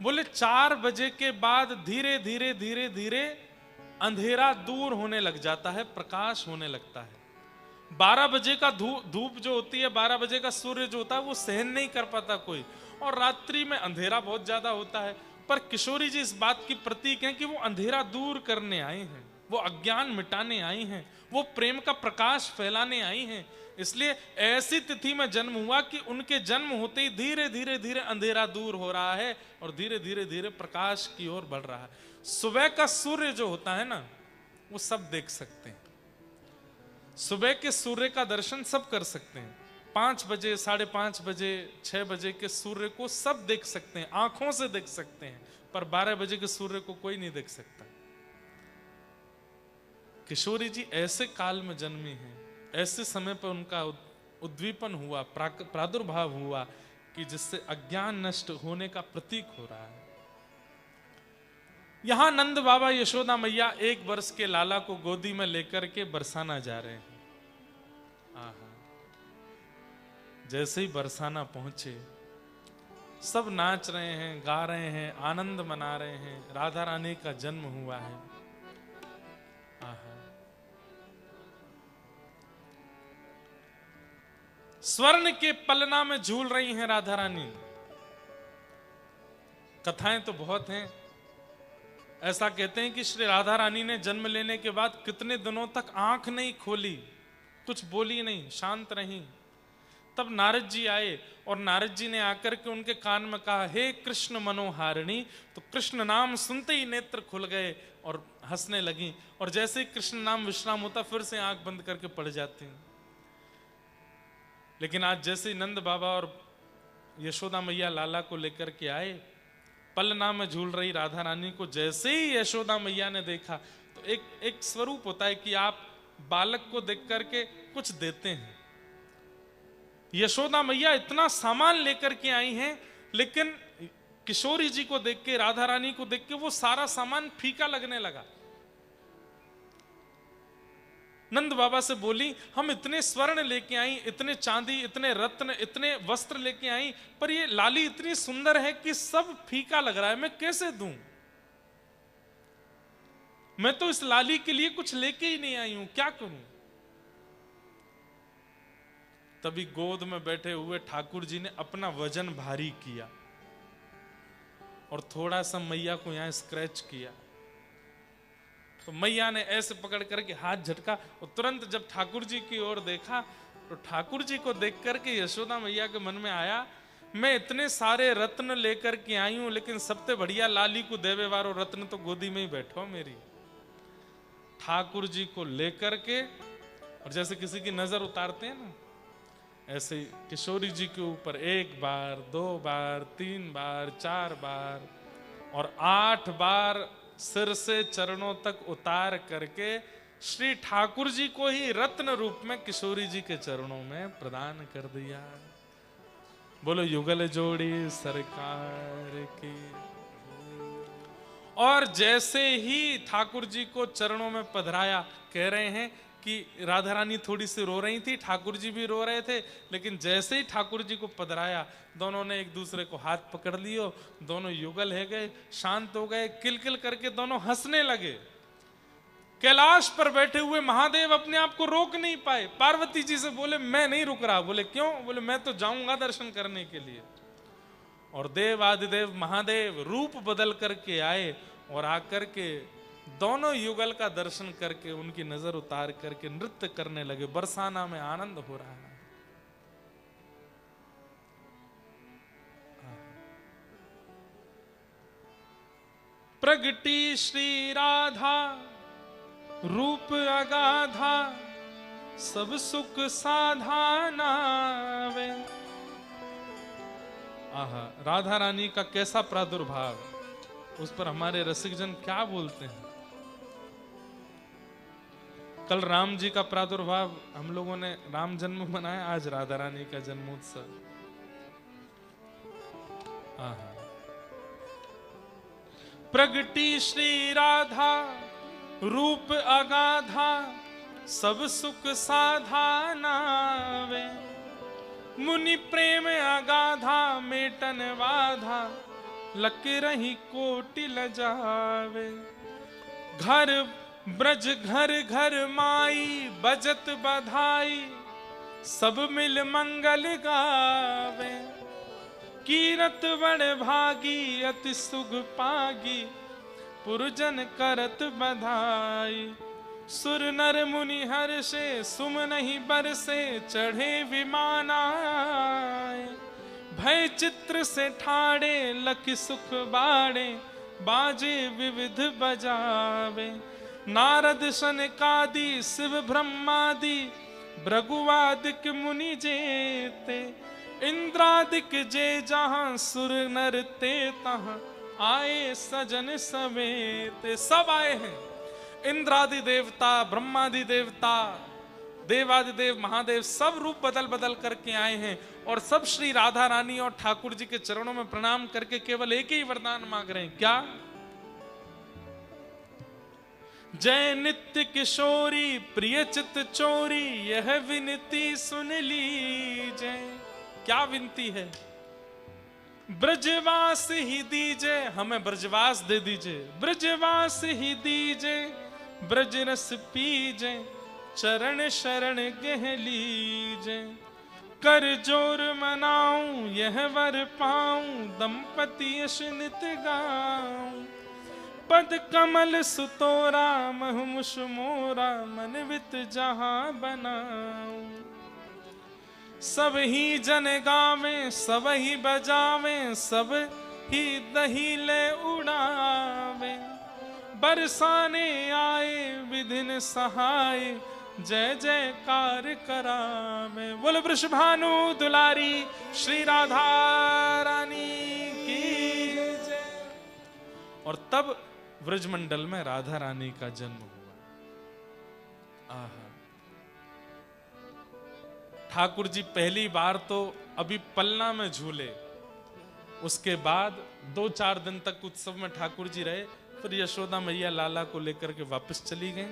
बोले 4 बजे के बाद धीरे धीरे धीरे धीरे अंधेरा दूर होने लग जाता है, प्रकाश होने लगता है। 12 बजे का धूप जो होती है, 12 बजे का सूर्य जो होता है, वो सहन नहीं कर पाता कोई, और रात्रि में अंधेरा बहुत ज्यादा होता है। पर किशोरी जी इस बात की प्रतीक हैं कि वो अंधेरा दूर करने आए हैं, वो अज्ञान मिटाने आई हैं, वो प्रेम का प्रकाश फैलाने आई हैं। इसलिए ऐसी तिथि में जन्म हुआ कि उनके जन्म होते ही धीरे धीरे धीरे अंधेरा दूर हो रहा है और धीरे धीरे धीरे प्रकाश की ओर बढ़ रहा है। सुबह का सूर्य जो होता है ना, वो सब देख सकते हैं। सुबह के सूर्य का दर्शन सब कर सकते हैं। 5 बजे, 5:30 बजे, 6 बजे के सूर्य को सब देख सकते हैं, आंखों से देख सकते हैं। पर 12 बजे के सूर्य को कोई नहीं देख सकता। किशोरी जी ऐसे काल में जन्मी हैं, ऐसे समय पर उनका उद्दीपन हुआ, प्रादुर्भाव हुआ कि जिससे अज्ञान नष्ट होने का प्रतीक हो रहा है। यहां नंद बाबा यशोदा मैया 1 वर्ष के लाला को गोदी में लेकर के बरसाना जा रहे हैं। आहा, जैसे ही बरसाना पहुंचे, सब नाच रहे हैं, गा रहे हैं, आनंद मना रहे हैं, राधा रानी का जन्म हुआ है। आहा, स्वर्ण के पलना में झूल रही हैं राधा रानी। कथाएं तो बहुत हैं। ऐसा कहते हैं कि श्री राधा रानी ने जन्म लेने के बाद कितने दिनों तक आंख नहीं खोली, कुछ बोली नहीं, शांत रही। तब नारद जी आए और नारद जी ने आकर के उनके कान में कहा, हे कृष्ण मनोहारिणी। तो कृष्ण नाम सुनते ही नेत्र खुल गए और हंसने लगी, और जैसे ही कृष्ण नाम विश्राम होता फिर से आंख बंद करके पड़ जाती। लेकिन आज जैसे नंद बाबा और यशोदा मैया लाला को लेकर के आए, पलना में झूल रही राधा रानी को जैसे ही यशोदा मैया ने देखा, तो एक स्वरूप होता है कि आप बालक को देख करके कुछ देते हैं। यशोदा मैया इतना सामान लेकर के आई हैं, लेकिन किशोरी जी को देख के, राधा रानी को देख के वो सारा सामान फीका लगने लगा। नंद बाबा से बोली, हम इतने स्वर्ण लेके आई, इतने चांदी, इतने रत्न, इतने वस्त्र लेके आई, पर ये लाली इतनी सुंदर है कि सब फीका लग रहा है, मैं कैसे दूं? मैं तो इस लाली के लिए कुछ लेके ही नहीं आई हूं, क्या करूं? तभी गोद में बैठे हुए ठाकुर जी ने अपना वजन भारी किया और थोड़ा सा मैया को यहां स्क्रैच किया। तो मैया ने ऐसे पकड़ करके हाथ झटका और तुरंत जब ठाकुर जी की ओर देखा तो ठाकुर जी को देख करके यशोदा मैया के मन में आया, मैं इतने सारे रत्न लेकर के आई हूं, लेकिन सबसे बढ़िया लाली को देवे वारो रत्न तो गोदी में ही बैठो मेरी। ठाकुर जी को लेकर के, और जैसे किसी की नजर उतारते हैं ना, ऐसे किशोरी जी के ऊपर 1 बार 2 बार 3 बार 4 बार और 8 बार सिर से चरणों तक उतार करके श्री ठाकुर जी को ही रत्न रूप में किशोरी जी के चरणों में प्रदान कर दिया। बोलो युगल जोड़ी सरकार की। और जैसे ही ठाकुर जी को चरणों में पधराया, कह रहे हैं कि राधा रानी थोड़ी सी रो रही थी, ठाकुर जी भी रो रहे थे, लेकिन जैसे ही ठाकुर जी को पधराया दोनों ने एक दूसरे को हाथ पकड़ लियो, दोनों युगल है गए, शांत हो गए, किलकिल करके दोनों हंसने लगे। कैलाश पर बैठे हुए महादेव अपने आप को रोक नहीं पाए। पार्वती जी से बोले मैं नहीं रुक रहा। बोले क्यों? बोले मैं तो जाऊंगा दर्शन करने के लिए। और देव आदिदेव महादेव रूप बदल करके आए और आकर के दोनों युगल का दर्शन करके उनकी नजर उतार करके नृत्य करने लगे। बरसाना में आनंद हो रहा है। प्रगटी श्री राधा रूप अगाधा सब सुख साधाना वे। आहा, राधा रानी का कैसा प्रादुर्भाव, उस पर हमारे रसिक जन क्या बोलते हैं। कल राम जी का प्रादुर्भाव हम लोगों ने राम जन्म मनाया, आज राधा रानी का जन्मोत्सव। प्रगटी श्री राधा रूप अगाधा सब सुख साधाना वे। मुनि प्रेम अगाधा मेटन बाधा लक रही कोटि लजावे। घर ब्रज घर घर माई बजत बधाई सब मिल मंगल गावे। कीरत बड़ भागी अति सुख पागी पुरजन करत बधाई। सुर नर मुनि हर्षे सुमनहि बरसे चढ़े विमानाए। भय चित्र से ठाड़े लखि सुख बाड़े बाजे विविध बजावे। नारद सनकादि शिव ब्रह्मादि भृगुवादिक मुनि जेते। इंद्रादिक जे जहां सुर नर ते तहां आए सजन समेते। सब आए हैं, इंद्रादि देवता ब्रह्मादि देवता देवादिदेव महादेव सब रूप बदल बदल करके आए हैं और सब श्री राधा रानी और ठाकुर जी के चरणों में प्रणाम करके केवल एक ही वरदान मांग रहे हैं। क्या? जय नित्य किशोरी प्रिय चित चोरी यह विनती सुन लीजिए। क्या विनती है? ब्रजवास ही दीजिए, हमें ब्रजवास दे दीजिए। ब्रजवास ही दीजिए ब्रज रस पीजे चरण शरण गह लीजे। कर जोर मनाऊं यह वर पाऊं दंपति यश नित गाऊं। पद कमल सुतोरा महमुष मोरा मन वित जहां बनाऊं। सब ही जन गावे सब ही बजावे सब ही दही ले उड़ावे। बरसाने आए विधिन सहाय जय जयकार करावे। बोल वृषभानु दुलारी श्री राधा रानी की जय। और तब व्रजमंडल में राधा रानी का जन्म हुआ। आहा, ठाकुर जी पहली बार तो अभी पलना में झूले, उसके बाद 2-4 दिन तक उत्सव में ठाकुर जी रहे, फिर यशोदा मैया लाला को लेकर के वापस चली गई।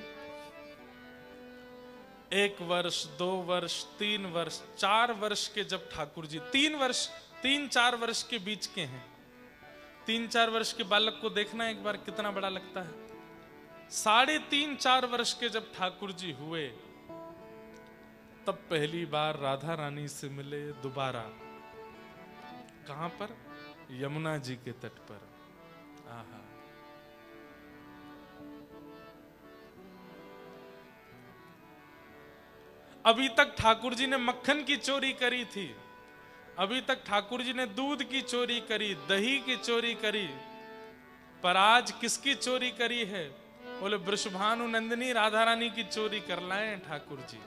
1 वर्ष 2 वर्ष 3 वर्ष 4 वर्ष के जब ठाकुर जी 3-4 वर्ष के बीच के हैं। 3-4 वर्ष के बालक को देखना एक बार कितना बड़ा लगता है। 3.5-4 वर्ष के जब ठाकुर जी हुए तब पहली बार राधा रानी से मिले दोबारा। कहां पर? यमुना जी के तट पर। आहा, अभी तक ठाकुर जी ने मक्खन की चोरी करी थी, अभी तक ठाकुर जी ने दूध की चोरी करी, दही की चोरी करी, पर आज किसकी चोरी करी है? बोले वृषभानु नंदिनी राधा रानी की चोरी कर लाए ठाकुर जी।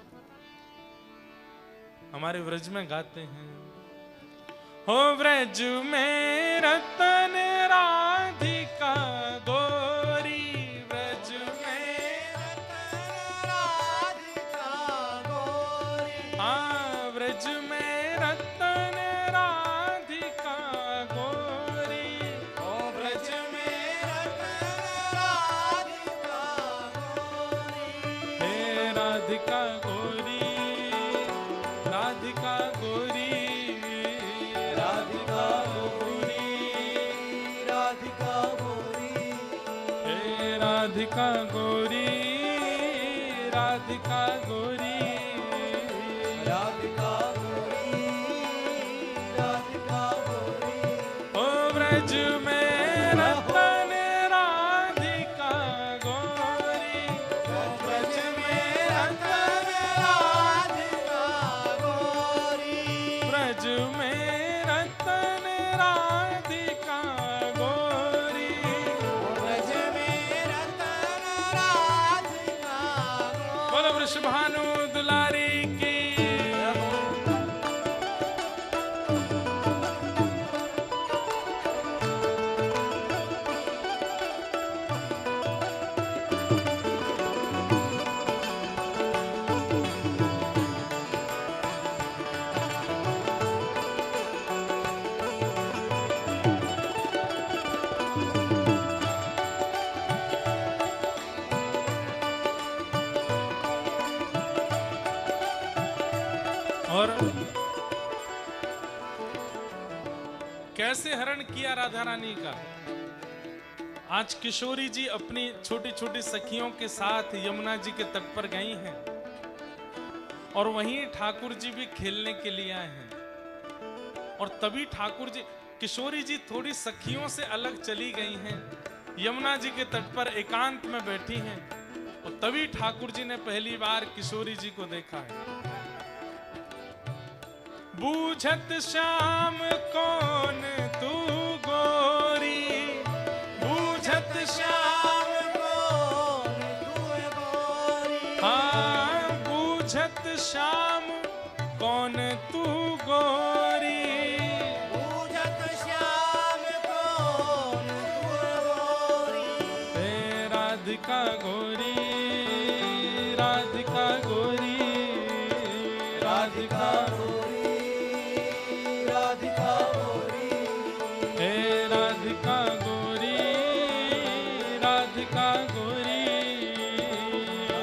हमारे व्रज में गाते हैं, हो व्रज में रतन राधिका गोरी, व्रज में रतन राधिका गोरी, हाँ व्रज में रतन राधिका गोरी, ओ व्रज में रतन राधिका गोरी, हे राधिका गोरी, राधिका गोरी, राधिका गोरी, राधिका गोरी, हे राधिका गोरी, राधिका गोरी, राधिका गोरी, राधिका गोरी, ओ व्रज में रतन राधिका गोरी, ओ व्रज में रतन राधिका गोरी, व्रज में रतन राधिका गोरी, व्रज में रतन राधिका गोरी। बोलो वृषभानु दुलारी की। और कैसे हरण किया राधा रानी का। आज किशोरी जी अपनी छोटी छोटी सखियों के साथ यमुना जी के तट पर गई हैं और वहीं ठाकुर जी भी खेलने के लिए आए हैं। और तभी ठाकुर जी, किशोरी जी थोड़ी सखियों से अलग चली गई हैं, यमुना जी के तट पर एकांत में बैठी हैं। और तभी ठाकुर जी ने पहली बार किशोरी जी को देखा है। बूझत श्याम कौन तू गोरी, बूझत श्याम कौन तू गोरी, हाँ बूझत श्याम कौन तू गोरी, बूझत श्याम कौन तू गोरी, हे राधिका गोरी, राधिका गोरी, राधिका गोरी, राधिका गोरी, हे राधिका गोरी, राधिका गोरी,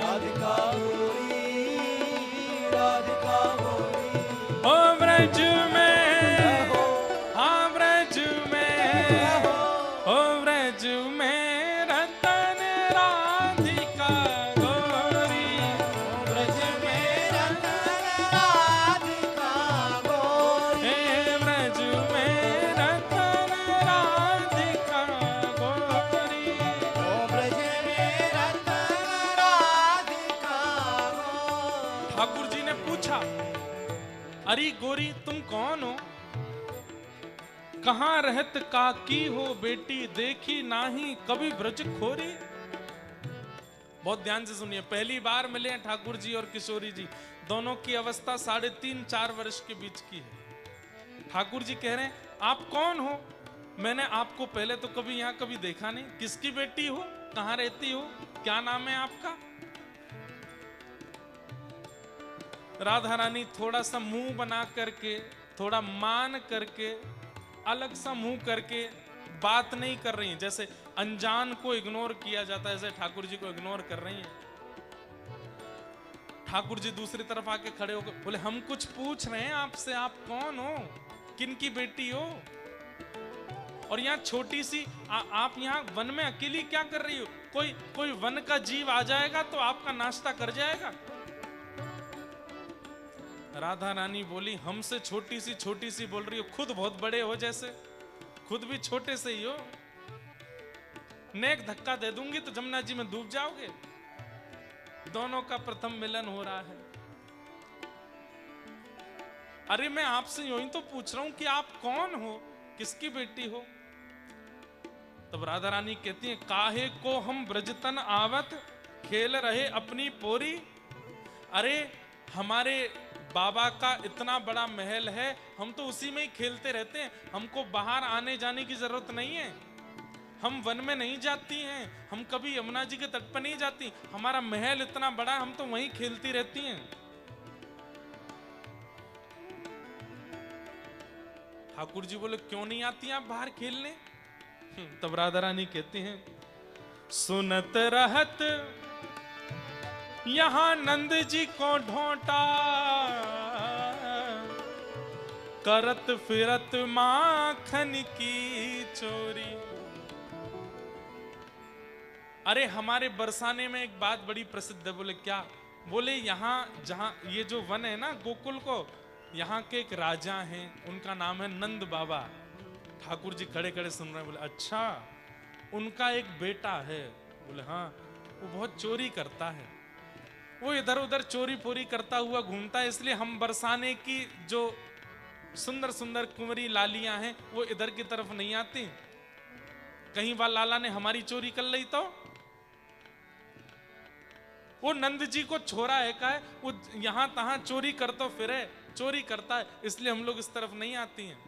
राधिका गोरी, राधिका गोरी, ओ व्रज में, हाँ व्रज में, ओ व्रज में रतन राधिका गोरी, व्रज में रतन राधिका गोरी, हे व्रज में रतन राधिका गोरी, ओ व्रज में रतन राधिका गोरी। ठाकुर जी ने पूछा, अरे गोरी तुम कौन हो? कहाँ रहत काकी हो बेटी, देखी नाही कभी ब्रज खोरी। बहुत ध्यान से सुनिए, पहली बार मिले हैं ठाकुर जी और किशोरी जी, दोनों की अवस्था 3.5-4 वर्ष के बीच की है। ठाकुर जी कह रहे हैं आप कौन हो? मैंने आपको पहले तो कभी यहाँ कभी देखा नहीं, किसकी बेटी हो, कहाँ रहती हो, क्या नाम है आपका? राधा रानी थोड़ा सा मुंह बना करके, थोड़ा मान करके, अलग सा मुंह करके बात नहीं कर रही हैं, जैसे अनजान को इग्नोर किया जाता है, ऐसे ठाकुर जी को इग्नोर कर रही हैं। ठाकुर जी दूसरी तरफ आके खड़े होकर बोले, हम कुछ पूछ रहे हैं आपसे, आप कौन हो, किन की बेटी हो? और यहाँ छोटी सी आप यहाँ वन में अकेली क्या कर रही हो? कोई वन का जीव आ जाएगा तो आपका नाश्ता कर जाएगा। राधा रानी बोली, हमसे छोटी सी बोल रही हो, खुद बहुत बड़े हो जैसे, खुद भी छोटे से ही हो। नेक धक्का दे दूंगी तो जमुना जी में डूब जाओगे। दोनों का प्रथम मिलन हो रहा है। अरे मैं आपसे यूं ही तो पूछ रहा हूं कि आप कौन हो, किसकी बेटी हो? तब राधा रानी कहती है, काहे को हम ब्रजतन आवत, खेल रहे अपनी पोरी। अरे हमारे बाबा का इतना बड़ा महल है, हम तो उसी में ही खेलते रहते हैं, हमको बाहर आने जाने की जरूरत नहीं है। हम वन में नहीं जाती हैं, हम कभी यमुना जी के तट पर नहीं जाती, हमारा महल इतना बड़ा, हम तो वहीं खेलती रहती हैं। ठाकुर जी बोले, क्यों नहीं आती आप बाहर खेलने? तब राधा रानी कहती हैं, सुनत रहत यहां नंद जी को ढोंटा, करत फिरत माखन की चोरी। अरे हमारे बरसाने में एक बात बड़ी प्रसिद्ध है। बोले क्या? बोले यहाँ जहां ये जो वन है ना गोकुल को, यहाँ के एक राजा हैं, उनका नाम है नंद बाबा। ठाकुर जी खड़े खड़े सुन रहे हैं। बोले अच्छा, उनका एक बेटा है? बोले हाँ, वो बहुत चोरी करता है, वो इधर उधर चोरी पोरी करता हुआ घूमता है, इसलिए हम बरसाने की जो सुंदर सुंदर कुंवरी लालियां हैं वो इधर की तरफ नहीं आती। कहीं बार लाला ने हमारी चोरी कर ली तो वो नंद जी को छोरा है का है, वो यहां तहां चोरी करता फिरे, चोरी करता है, इसलिए हम लोग इस तरफ नहीं आती हैं।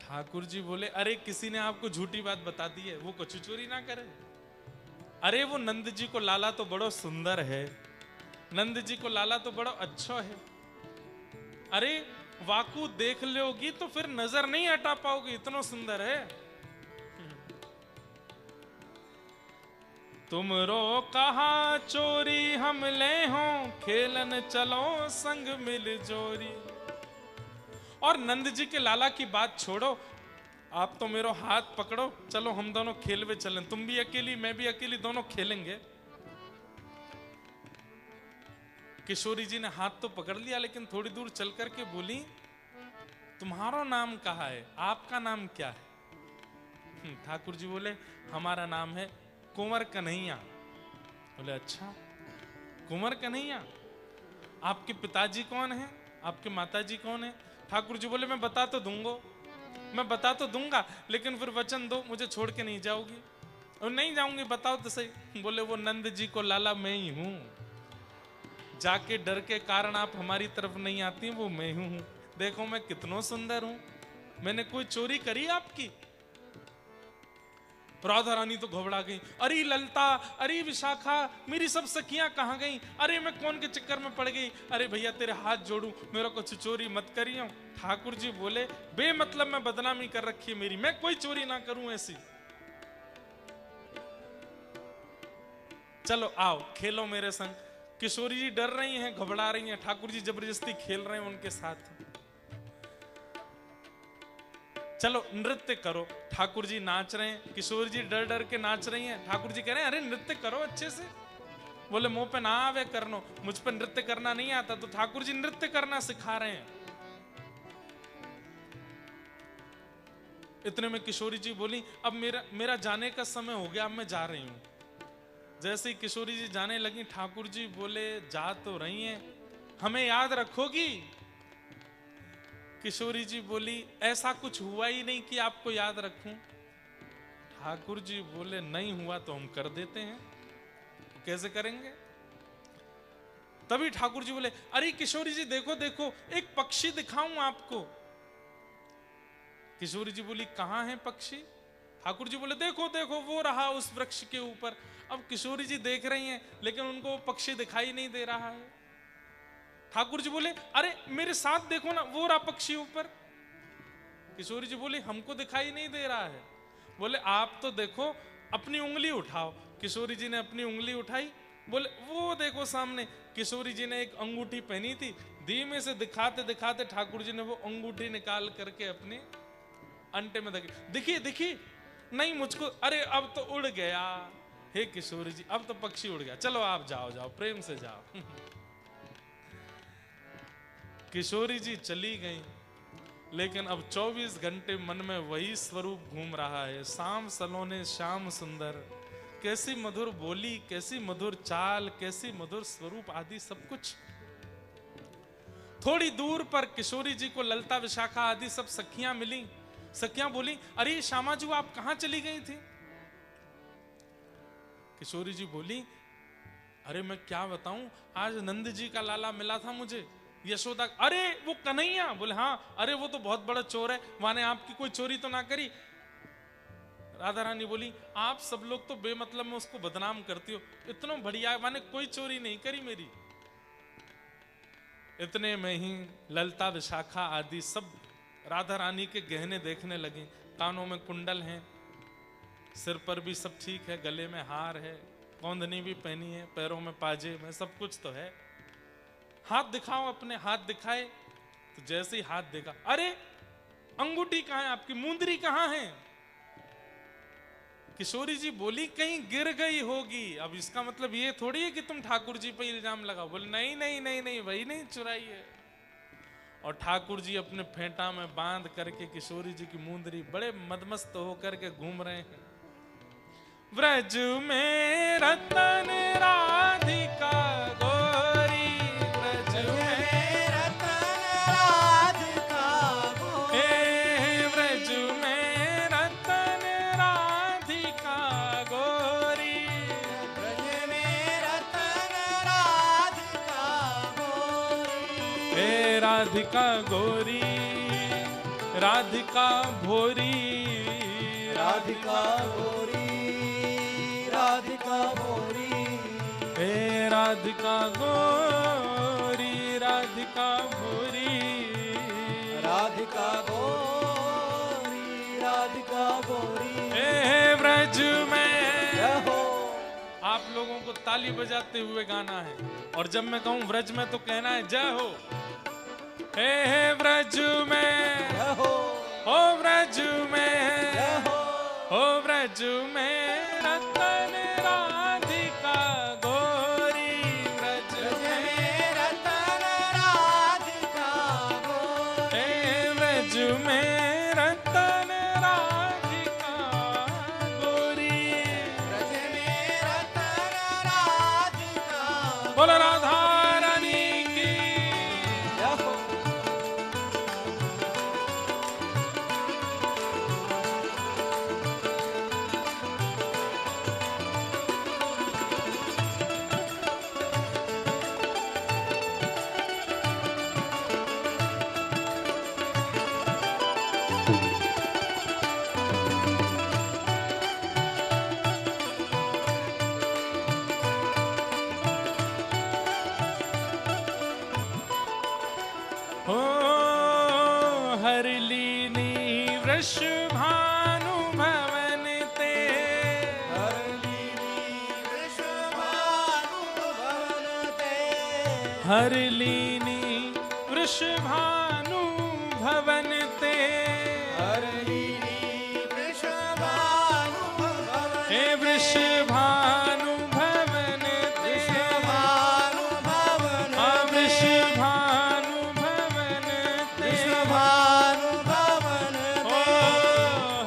ठाकुर जी बोले, अरे किसी ने आपको झूठी बात बता दी है, वो कुछ चोरी ना करे। अरे वो नंद जी को लाला तो बड़ो सुंदर है, नंद जी को लाला तो बड़ो अच्छा है। अरे वाकू देख लोगी तो फिर नजर नहीं हटा पाओगे, इतना सुंदर है। तुमरो कहा चोरी हम ले हो, खेलन चलो संग मिल जोरी। और नंद जी के लाला की बात छोड़ो, आप तो मेरा हाथ पकड़ो, चलो हम दोनों खेलवे चलें, तुम भी अकेली मैं भी अकेली, दोनों खेलेंगे। किशोरी जी ने हाथ तो पकड़ लिया, लेकिन थोड़ी दूर चल करके बोली, तुम्हारा नाम कहाँ है, आपका नाम क्या है? ठाकुर जी बोले, हमारा नाम है कुंवर कन्हैया। बोले अच्छा, कुंवर कन्हैया। आपके पिताजी कौन है, आपके माताजी कौन है? ठाकुर जी बोले, मैं बता तो दूंगा, लेकिन फिर वचन दो मुझे छोड़ के नहीं जाओगी। और नहीं जाऊंगी, बताओ तो सही। बोले, वो नंद जी को लाला मैं ही हूं, जाके डर के कारण आप हमारी तरफ नहीं आती, वो मैं हूं। देखो मैं कितना सुंदर हूं, मैंने कोई चोरी करी आपकी? राधा रानी तो घबरा गई। अरे ललता, अरे विशाखा, मेरी सब सखियां कहां गई? अरे मैं कौन के चक्कर में पड़ गई? अरे भैया तेरे हाथ जोड़ू, मेरा कुछ चोरी मत करियो। ठाकुर जी बोले, बेमतलब में बदनामी कर रखी है मेरी, मैं कोई चोरी ना करूं ऐसी। चलो आओ खेलो मेरे संग। किशोरी जी डर रही हैं, घबरा रही हैं, ठाकुर जी जबरदस्ती खेल रहे हैं उनके साथ। चलो नृत्य करो। ठाकुर जी नाच रहे हैं, किशोर जी डर डर के नाच रही हैं। ठाकुर जी कह रहे हैं, अरे नृत्य करो अच्छे से। बोले, मुंह पे ना आवे करनो, मुझ पर नृत्य करना नहीं आता। तो ठाकुर जी नृत्य करना सिखा रहे हैं। इतने में किशोरी जी बोली, अब मेरा जाने का समय हो गया, अब मैं जा रही हूं। जैसे ही किशोरी जी जाने लगी, ठाकुर जी बोले, जा तो रही हैं, हमें याद रखोगी? किशोरी जी बोली, ऐसा कुछ हुआ ही नहीं कि आपको याद रखूं। ठाकुर जी बोले, नहीं हुआ तो हम कर देते हैं। कैसे करेंगे? तभी ठाकुर जी बोले, अरे किशोरी जी देखो देखो, एक पक्षी दिखाऊं आपको। किशोरी जी बोली, कहां है पक्षी? ठाकुर जी बोले, देखो देखो वो रहा उस वृक्ष के ऊपर। अब किशोरी जी देख रही हैं, लेकिन उनको वो पक्षी दिखाई नहीं दे रहा है। ठाकुर जी बोले, अरे मेरे साथ देखो ना, वो रहा पक्षी ऊपर। किशोरी जी बोली, हमको दिखाई नहीं दे रहा है। बोले, आप तो देखो, अपनी उंगली उठाओ। किशोरी जी ने अपनी उंगली उठाई। बोले, वो देखो सामने। किशोरी जी ने एक अंगूठी पहनी थी, धीमे से दिखाते दिखाते ठाकुर जी ने वो अंगूठी निकाल करके अपने अंटे में देखिए देखिए, नहीं मुझको, अरे अब तो उड़ गया। हे किशोरी जी, अब तो पक्षी उड़ गया, चलो आप जाओ जाओ, प्रेम से जाओ। किशोरी जी चली गई, लेकिन अब 24 घंटे मन में वही स्वरूप घूम रहा है। शाम सलोने श्याम सुंदर, कैसी मधुर बोली, कैसी मधुर चाल, कैसी मधुर स्वरूप आदि सब कुछ। थोड़ी दूर पर किशोरी जी को ललता विशाखा आदि सब सखियां मिली। सखियां बोली, अरे श्यामा जी आप कहां चली गई थी? किशोरी जी बोली, अरे मैं क्या बताऊं, आज नंद जी का लाला मिला था मुझे। यशोदा, अरे वो कन्हैया? बोले हाँ। अरे वो तो बहुत बड़ा चोर है, माने आपकी कोई चोरी तो ना करी? राधा रानी बोली, आप सब लोग तो बेमतलब में उसको बदनाम करती हो, इतना बढ़िया माने कोई चोरी नहीं करी मेरी। इतने में ही ललता विशाखा आदि सब राधा रानी के गहने देखने लगे। कानों में कुंडल हैं, सिर पर भी सब ठीक है, गले में हार है, कौंधनी भी पहनी है, पैरों में पाजे में सब कुछ तो है। हाथ दिखाओ अपने। हाथ दिखाए तो जैसे ही हाथ देखा, अरे अंगूठी कहां है आपकी, मुंदरी कहां है? किशोरी जी बोली, कहीं गिर गई होगी। अब इसका मतलब ये थोड़ी है कि तुम ठाकुर जी पे इल्जाम लगाओ। बोले नहीं नहीं नहीं नहीं, वही नहीं चुराई है। और ठाकुर जी अपने फेंटा में बांध करके किशोरी जी की मुंदरी बड़े मदमस्त होकर के घूम रहे हैं। व्रज में रतन राधिका गोरी, व्रज में रतन राधिका गोरी, व्रज में रतन राधिका गोरी, व्रज में रतन राधिका गोरी, हे राधिका गोरी, राधिका भोरी, राधिका गोरी, राधिका भोरी, हे राधिका गोरी, राधिका भोरी, राधिका गोरी, राधिका भोरी, हे व्रज में। रहो। आप लोगों को ताली बजाते हुए गाना है, और जब मैं कहूं व्रज में तो कहना है जय हो। हे व्रज में, रहो, हो व्रज में, रहो, हो व्रज में रतन राधिका गोरी, व्रज में रतन राधिका गोरी, हे व्रज में रतन राधिका गोरी। व्रज में रतन राधिका बोल राधा रानी की। रहो। हो हरलीनी वृषभानु भवन ते, हरलीनी वृषभानु भवन ते, हरलीनी वृषभानु भवन ते, हरलीनी वृषभानु भवन हे वृषभानु भवन ते, वृषभानु भवन हाँ ते, वृषभानु भवन ते, वृषभानु भवन ओ ते,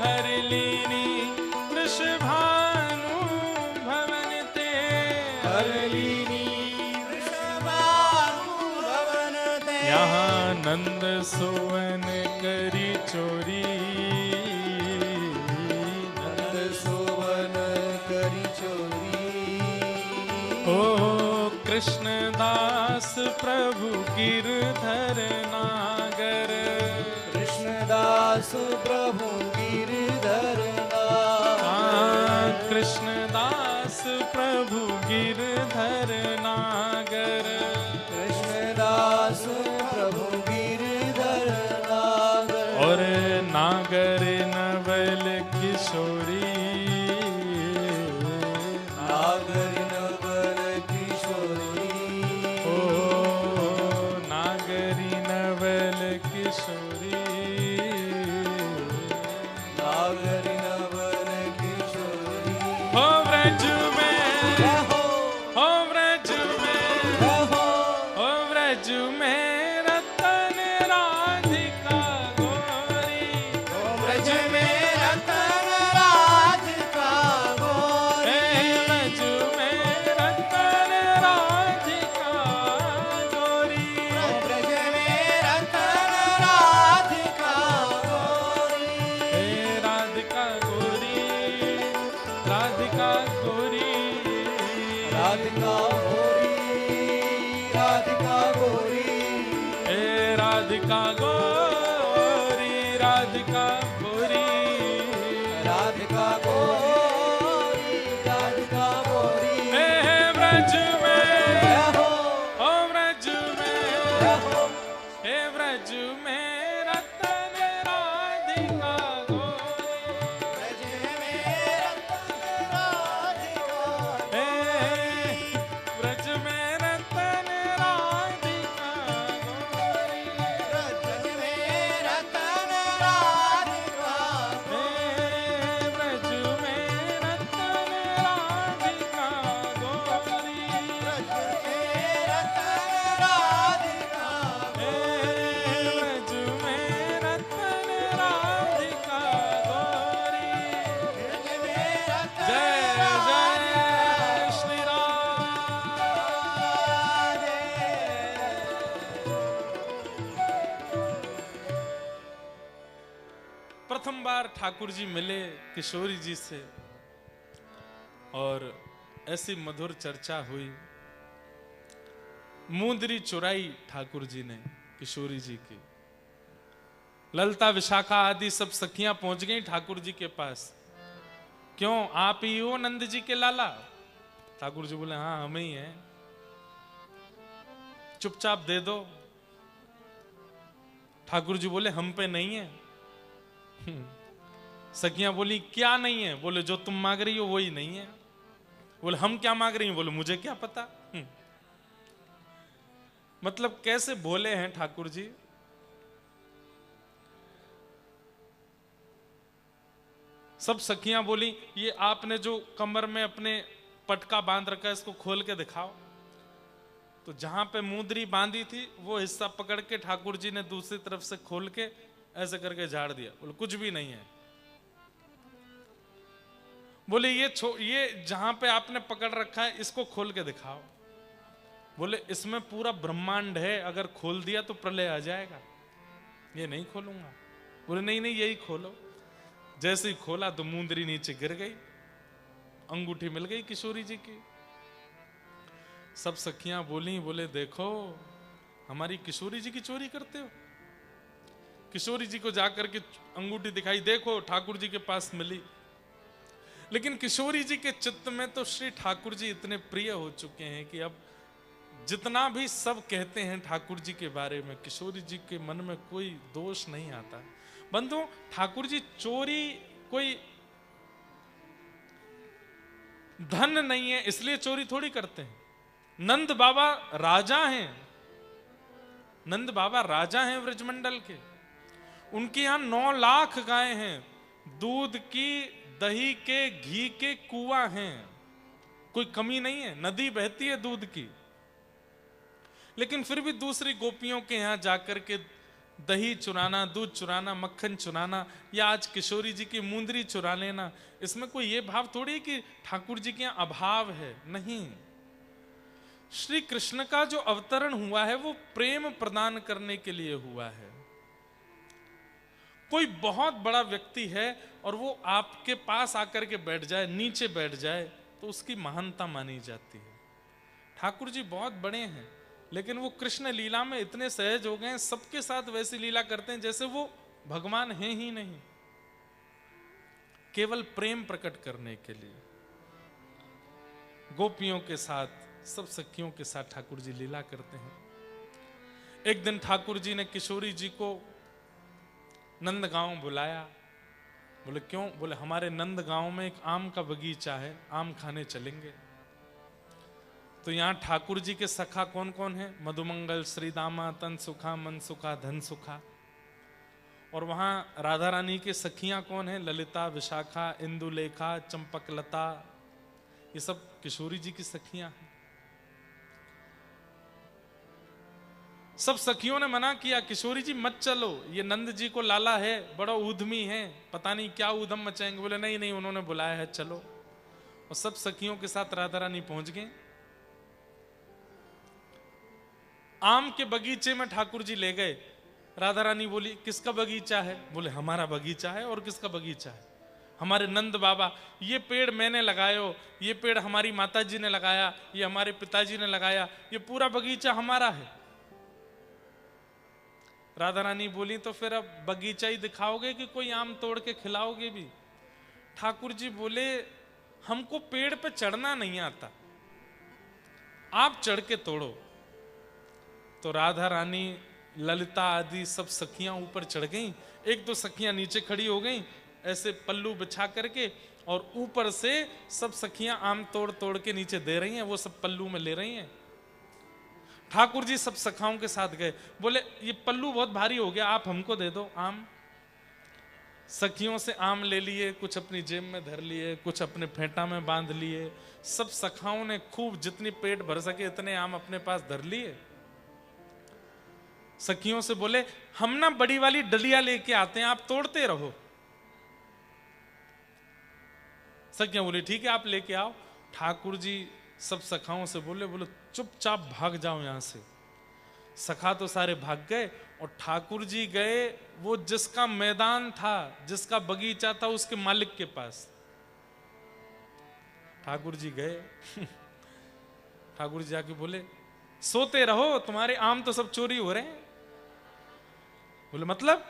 हरलीनी वृषभानु भवन ते, हरलीनी वृषभानु भवन ते, यहाँ नंद सुवन करी चोरी, नंद सुवन करी चोरी, ओ कृष्णदास प्रभु गिरधर नागर, कृष्णदास प्रभु गिरधर हाँ कृष्णदास प्रभु गिरधर नागर, कृष्णदास प्रभु गिरधर नागर, और नागर नवल किशोरी, नागर नवल किशोरी, ओ नागरी नवल किशोरी, नागर नवल किशोरी, हो व्रज में, रहो, हो व्रज में, रहो, हो व्रज में रतन राधिका गोरी, राधिका गोरी, हे राधिका गोरी, राधिका गोरी, राधिका गोरी, राधिका गोरी, हे ब्रज में, जय हो, ओ ब्रज में, जय हो, हे ब्रज में रतन राधिका गोरी, ब्रज में रतन राधिका, हे ब्रज में रतन राधिका गोरी, ब्रज में रतन राधिका, हे ब्रज में रतन राधिका गोरी, ब्रज में रतन राधिका, हे ब्रज में रतन राधिका गोरी। ब्रज में रतन जय जय श्री राम। राधे। प्रथम बार ठाकुर जी मिले किशोरी जी से और ऐसी मधुर चर्चा हुई। मुंदरी चुराई ठाकुर जी ने किशोरी जी की। ललता विशाखा आदि सब सखियां पहुंच गई ठाकुर जी के पास। क्यों, आप ही हो नंद जी के लाला? ठाकुर जी बोले हाँ हम ही हैं, चुपचाप दे दो। ठाकुर जी बोले हम पे नहीं है। सखियां बोली क्या नहीं है? बोले जो तुम मांग रही हो वही नहीं है। बोले हम क्या मांग रही हो? बोले मुझे क्या पता। मतलब कैसे भोले हैं ठाकुर जी। सब सखियां बोली ये आपने जो कमर में अपने पटका बांध रखा है इसको खोल के दिखाओ। तो जहां पे मुंदरी बांधी थी वो हिस्सा पकड़ के ठाकुर जी ने दूसरी तरफ से खोल के ऐसे करके झाड़ दिया। बोले कुछ भी नहीं है। बोले ये जहां पे आपने पकड़ रखा है इसको खोल के दिखाओ। बोले इसमें पूरा ब्रह्मांड है, अगर खोल दिया तो प्रलय आ जाएगा, ये नहीं खोलूंगा। बोले नहीं नहीं यही खोलो। जैसे ही खोला तो मुंदरी नीचे गिर गई, अंगूठी मिल गई किशोरी जी की। सब सखियां बोली, बोले देखो हमारी किशोरी जी की चोरी करते हो। किशोरी जी को जाकर के अंगूठी दिखाई, देखो ठाकुर जी के पास मिली। लेकिन किशोरी जी के चित्त में तो श्री ठाकुर जी इतने प्रिय हो चुके हैं कि अब जितना भी सब कहते हैं ठाकुर जी के बारे में, किशोरी जी के मन में कोई दोष नहीं आता। बंधु, ठाकुर जी चोरी कोई धन नहीं है इसलिए चोरी थोड़ी करते हैं। नंद बाबा राजा हैं, नंद बाबा राजा हैं ब्रजमंडल के। उनके यहां 9 लाख गायें हैं, दूध की, दही के, घी के कुआं हैं, कोई कमी नहीं है, नदी बहती है दूध की। लेकिन फिर भी दूसरी गोपियों के यहां जाकर के दही चुराना, दूध चुराना, मक्खन चुराना, या आज किशोरी जी की मुंदरी चुरा लेना, इसमें कोई ये भाव थोड़ी है कि ठाकुर जी के यहां अभाव है। नहीं, श्री कृष्ण का जो अवतरण हुआ है वो प्रेम प्रदान करने के लिए हुआ है। कोई बहुत बड़ा व्यक्ति है और वो आपके पास आकर के बैठ जाए, नीचे बैठ जाए, तो उसकी महानता मानी जाती है। ठाकुर जी बहुत बड़े हैं लेकिन वो कृष्ण लीला में इतने सहज हो गए हैं, सबके साथ वैसी लीला करते हैं जैसे वो भगवान हैं ही नहीं, केवल प्रेम प्रकट करने के लिए। गोपियों के साथ, सब सखियों के साथ ठाकुर जी लीला करते हैं। एक दिन ठाकुर जी ने किशोरी जी को नंदगांव बुलाया। बोले क्यों? बोले हमारे नंदगांव में एक आम का बगीचा है, आम खाने चलेंगे। तो यहाँ ठाकुर जी के सखा कौन कौन है? मधुमंगल, श्रीदामा, तनसुखा, मनसुखा, धनसुखा। और वहां राधा रानी के सखियां कौन है? ललिता, विशाखा, इंदुलेखा, चंपकलता, ये सब किशोरी जी की सखियां हैं। सब सखियों ने मना किया, किशोरी जी मत चलो, ये नंद जी को लाला है, बड़ा ऊधमी है, पता नहीं क्या ऊधम मचाएंगे। बोले नहीं नहीं, उन्होंने बुलाया है, चलो। और सब सखियों के साथ राधा रानी पहुंच गए। आम के बगीचे में ठाकुर जी ले गए। राधा रानी बोली किसका बगीचा है? बोले हमारा बगीचा है। और किसका बगीचा है? हमारे नंद बाबा, ये पेड़ मैंने लगायो, ये पेड़ हमारी माता जी ने लगाया, ये हमारे पिताजी ने लगाया, ये पूरा बगीचा हमारा है। राधा रानी बोली तो फिर अब बगीचा ही दिखाओगे कि कोई आम तोड़ के खिलाओगे भी? ठाकुर जी बोले हमको पेड़ पे चढ़ना नहीं आता, आप चढ़ के तोड़ो। तो राधा रानी, ललिता आदि सब सखियां ऊपर चढ़ गईं। एक दो सखियां नीचे खड़ी हो गईं ऐसे पल्लू बिछा करके, और ऊपर से सब सखियां आम तोड़ तोड़ के नीचे दे रही हैं, वो सब पल्लू में ले रही हैं। ठाकुर जी सब सखाओं के साथ गए, बोले ये पल्लू बहुत भारी हो गया, आप हमको दे दो आम। सखियों से आम ले लिए, कुछ अपनी जेब में धर लिए, कुछ अपने फेंटा में बांध लिए। सब सखाओं ने खूब जितनी पेट भर सके इतने आम अपने पास धर लिए। सखियों से बोले हम ना बड़ी वाली डलिया लेके आते हैं, आप तोड़ते रहो। सखियां बोली ठीक है आप लेके आओ। ठाकुर जी सब सखाओं से बोले चुपचाप भाग जाओ यहां से। सखा तो सारे भाग गए और ठाकुर जी गए वो जिसका मैदान था, जिसका बगीचा था, उसके मालिक के पास। ठाकुर जी गए ठाकुर जी जाके बोले सोते रहो, तुम्हारे आम तो सब चोरी हो रहे हैं। बोले मतलब?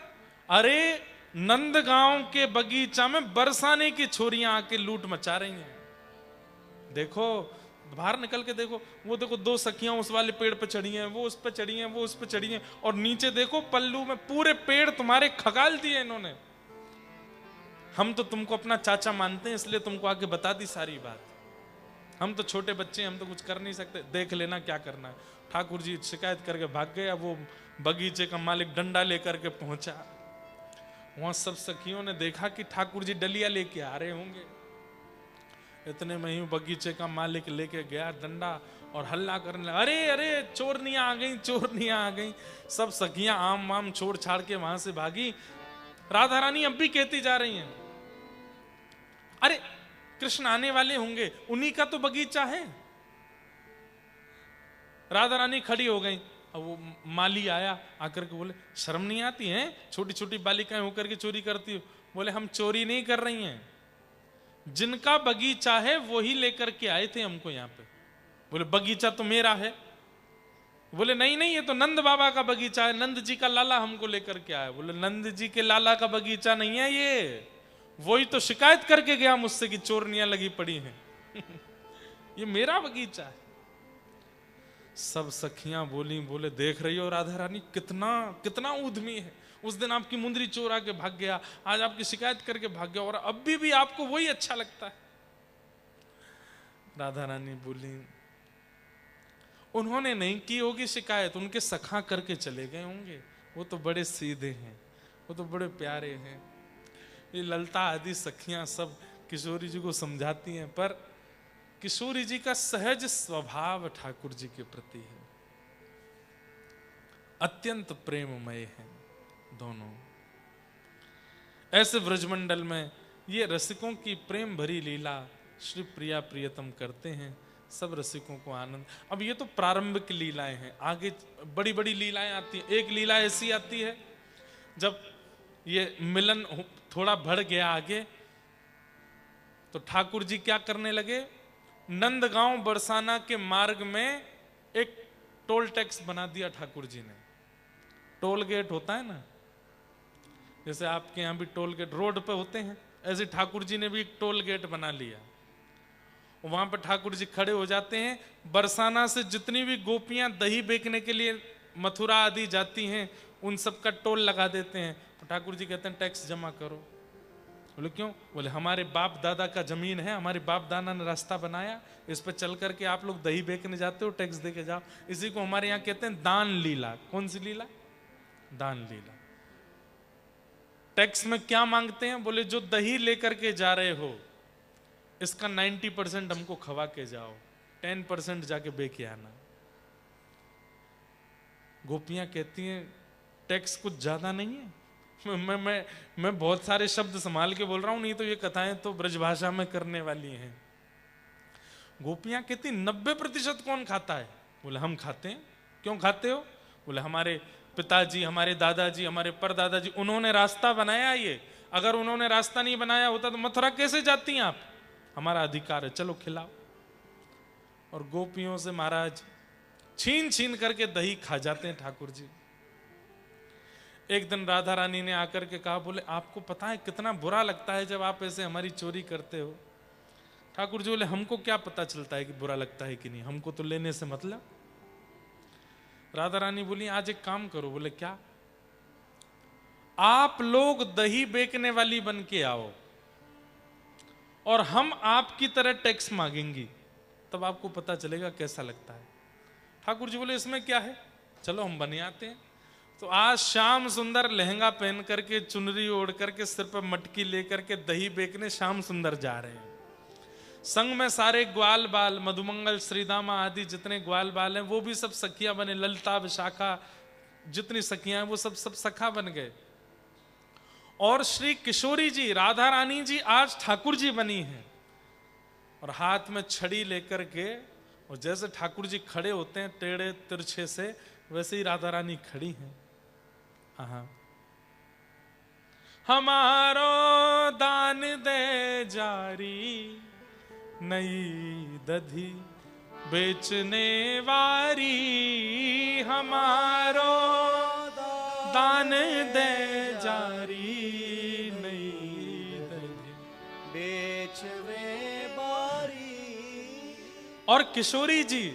अरे नंदगांव के बगीचा में बरसाने की छोरियां आके लूट मचा रही हैं, देखो बाहर निकल के देखो। वो देखो दो सखियां उस वाले पेड़ पे चढ़ी हैं, वो उस पे चढ़ी हैं, वो उस पे चढ़ी हैं, और नीचे देखो पल्लू में पूरे पेड़ तुम्हारे खगाल दिए इन्होंने। हम तो तुमको अपना चाचा मानते हैं इसलिए तुमको आके बता दी सारी बात। हम तो छोटे बच्चे हैं, हम तो कुछ कर नहीं सकते, देख लेना क्या करना है। ठाकुर जी शिकायत करके भाग गए। अब वो बगीचे का मालिक डंडा लेकर के पहुंचा। वहां सब सखियों ने देखा कि ठाकुर जी डलिया लेके आ रहे होंगे। इतने में ही बगीचे का मालिक लेके गया डंडा और हल्ला करने लगा, अरे अरे चोरनियां आ गई, चोरनियां आ गई। सब सखियां आम वाम छोड़ छाड़ के वहां से भागी। राधा रानी अब भी कहती जा रही हैं, अरे कृष्ण आने वाले होंगे, उन्हीं का तो बगीचा है। राधा रानी खड़ी हो गई। अब वो माली आया, आकर के बोले शर्म नहीं आती है, छोटी छोटी बालिकाएं होकर के चोरी करती हो? बोले हम चोरी नहीं कर रही हैं, जिनका बगीचा है वही लेकर के आए थे हमको यहाँ पे। बोले बगीचा तो मेरा है। बोले नहीं नहीं ये तो नंद बाबा का बगीचा है, नंद जी का लाला हमको लेकर के आया। बोले नंद जी के लाला का बगीचा नहीं है ये, वही तो शिकायत करके गया मुझसे कि चोरनियां लगी पड़ी हैं ये मेरा बगीचा है। सब सखियां बोली, बोले देख रही हो राधा रानी कितना कितना उद्यमी है। उस दिन आपकी मुंदरी चोर आके भाग गया, आज आपकी शिकायत करके भाग गया, और अब भी आपको वही अच्छा लगता है। राधा रानी बोली उन्होंने नहीं की होगी शिकायत, उनके सखा करके चले गए होंगे। वो तो बड़े सीधे हैं, वो तो बड़े प्यारे हैं। ये ललता आदि सखियां सब किशोरी जी को समझाती हैं, पर किशोरी जी का सहज स्वभाव ठाकुर जी के प्रति है, अत्यंत प्रेममय है दोनों। ऐसे ब्रजमंडल में ये रसिकों की प्रेम भरी लीला श्री प्रिया प्रियतम करते हैं, सब रसिकों को आनंद। अब ये तो प्रारंभिक लीलाएं हैं, आगे बड़ी बड़ी लीलाएं आती हैं। एक लीला ऐसी आती है जब ये मिलन थोड़ा बढ़ गया आगे, तो ठाकुर जी क्या करने लगे, नंदगांव बरसाना के मार्ग में एक टोल टैक्स बना दिया ठाकुर जी ने। टोल गेट होता है ना, जैसे आपके यहां भी टोल गेट रोड पे होते हैं, ऐसे ठाकुर जी ने भी एक टोल गेट बना लिया। वहां पर ठाकुर जी खड़े हो जाते हैं। बरसाना से जितनी भी गोपियां दही बेचने के लिए मथुरा आदि जाती हैं, उन सब का टोल लगा देते हैं। तो ठाकुर जी कहते हैं टैक्स जमा करो। बोले क्यों? बोले हमारे बाप दादा का जमीन है, हमारे बाप दादा ने रास्ता बनाया, इस पर चल करके आप लोग दही बेचने जाते हो, टैक्स दे के जाओ। इसी को हमारे यहाँ कहते हैं दान लीला। कौन सी लीला? दान लीला। टैक्स में क्या मांगते हैं? बोले जो दही लेकर के जा रहे हो इसका 90% हमको खवा के जाओ, 10% जाके बेच आना। गोपियां कहती हैं टैक्स कुछ ज्यादा नहीं है? मैं बहुत सारे शब्द संभाल के बोल रहा हूं, नहीं तो ये कथाएं तो ब्रजभाषा में करने वाली हैं। गोपियां कहती 90% कौन खाता है? बोले हम खाते हैं। क्यों खाते हो? बोले हमारे पिताजी, हमारे दादाजी, हमारे परदादाजी, उन्होंने रास्ता बनाया ये, अगर उन्होंने रास्ता नहीं बनाया होता तो मथुरा कैसे जाती हैं आप? हमारा अधिकार है, चलो खिलाओ। और गोपियों से महाराज छीन छीन करके दही खा जाते हैं ठाकुर जी। एक दिन राधा रानी ने आकर के कहा, बोले आपको पता है कितना बुरा लगता है जब आप ऐसे हमारी चोरी करते हो? ठाकुर जी बोले हमको क्या पता चलता है कि बुरा लगता है कि नहीं, हमको तो लेने से मतलब। राधा रानी बोली आज एक काम करो। बोले क्या? आप लोग दही बेचने वाली बन के आओ और हम आपकी तरह टैक्स मांगेंगी, तब आपको पता चलेगा कैसा लगता है। ठाकुर जी बोले इसमें क्या है, चलो हम बन आते हैं। तो आज श्याम सुंदर लहंगा पहन करके, चुनरी ओढ़ करके, सिर पर मटकी लेकर के दही बेचने श्याम सुंदर जा रहे हैं। संग में सारे ग्वाल बाल, मधुमंगल, श्रीदामा आदि जितने ग्वाल बाल हैं वो भी सब सखियां बने। ललिता, विशाखा, जितनी सखियां हैं वो सब सखा बन गए। और श्री किशोरी जी, राधा रानी जी आज ठाकुर जी बनी हैं और हाथ में छड़ी लेकर के, और जैसे ठाकुर जी खड़े होते हैं टेढ़े तिरछे से, वैसे ही राधा रानी खड़ी हैं। हमारो दान दे जारी, नई दधी बेचने वारी, हमारो दान दे जारी, नई दधी बेचवे बारी। और किशोरी जी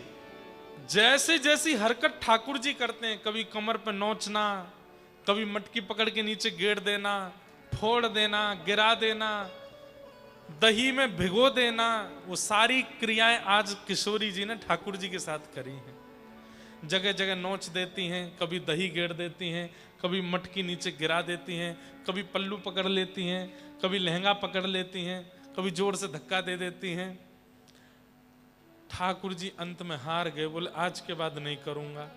जैसे जैसी हरकत ठाकुर जी करते हैं, कभी कमर पे नोचना, कभी मटकी पकड़ के नीचे गेड़ देना, फोड़ देना, गिरा देना, दही में भिगो देना, वो सारी क्रियाएं आज किशोरी जी ने ठाकुर जी के साथ करी हैं। जगह जगह नोच देती हैं, कभी दही गेड़ देती हैं, कभी मटकी नीचे गिरा देती हैं, कभी पल्लू पकड़ लेती हैं, कभी लहंगा पकड़ लेती हैं, कभी जोर से धक्का दे देती हैं। ठाकुर जी अंत में हार गए, बोले आज के बाद नहीं करूंगा।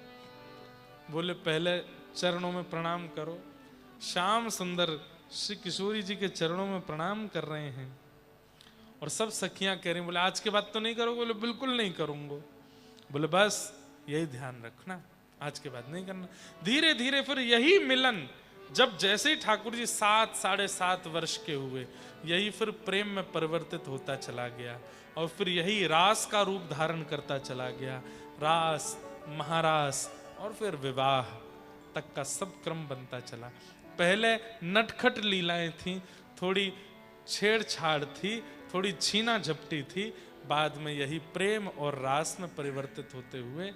बोले पहले चरणों में प्रणाम करो। श्याम सुंदर श्री किशोरी जी के चरणों में प्रणाम कर रहे हैं और सब सखियां कह रही, बोले आज के बाद तो नहीं करोगे? बोले बिल्कुल नहीं करूंगा। बोले बस यही ध्यान रखना, आज के बाद नहीं करना। धीरे धीरे फिर यही मिलन, जब जैसे ही ठाकुर जी 7-7.5 वर्ष के हुए, यही फिर प्रेम में परिवर्तित होता चला गया और फिर यही रास का रूप धारण करता चला गया। रास, महारास और फिर विवाह तक का सब क्रम बनता चला। पहले नटखट लीलाएं थी, थोड़ी छेड़छाड़ थी, थोड़ी छीना झपटी थी, बाद में यही प्रेम और रास में परिवर्तित होते हुए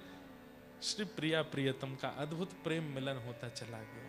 श्री प्रिया प्रियतम का अद्भुत प्रेम मिलन होता चला गया।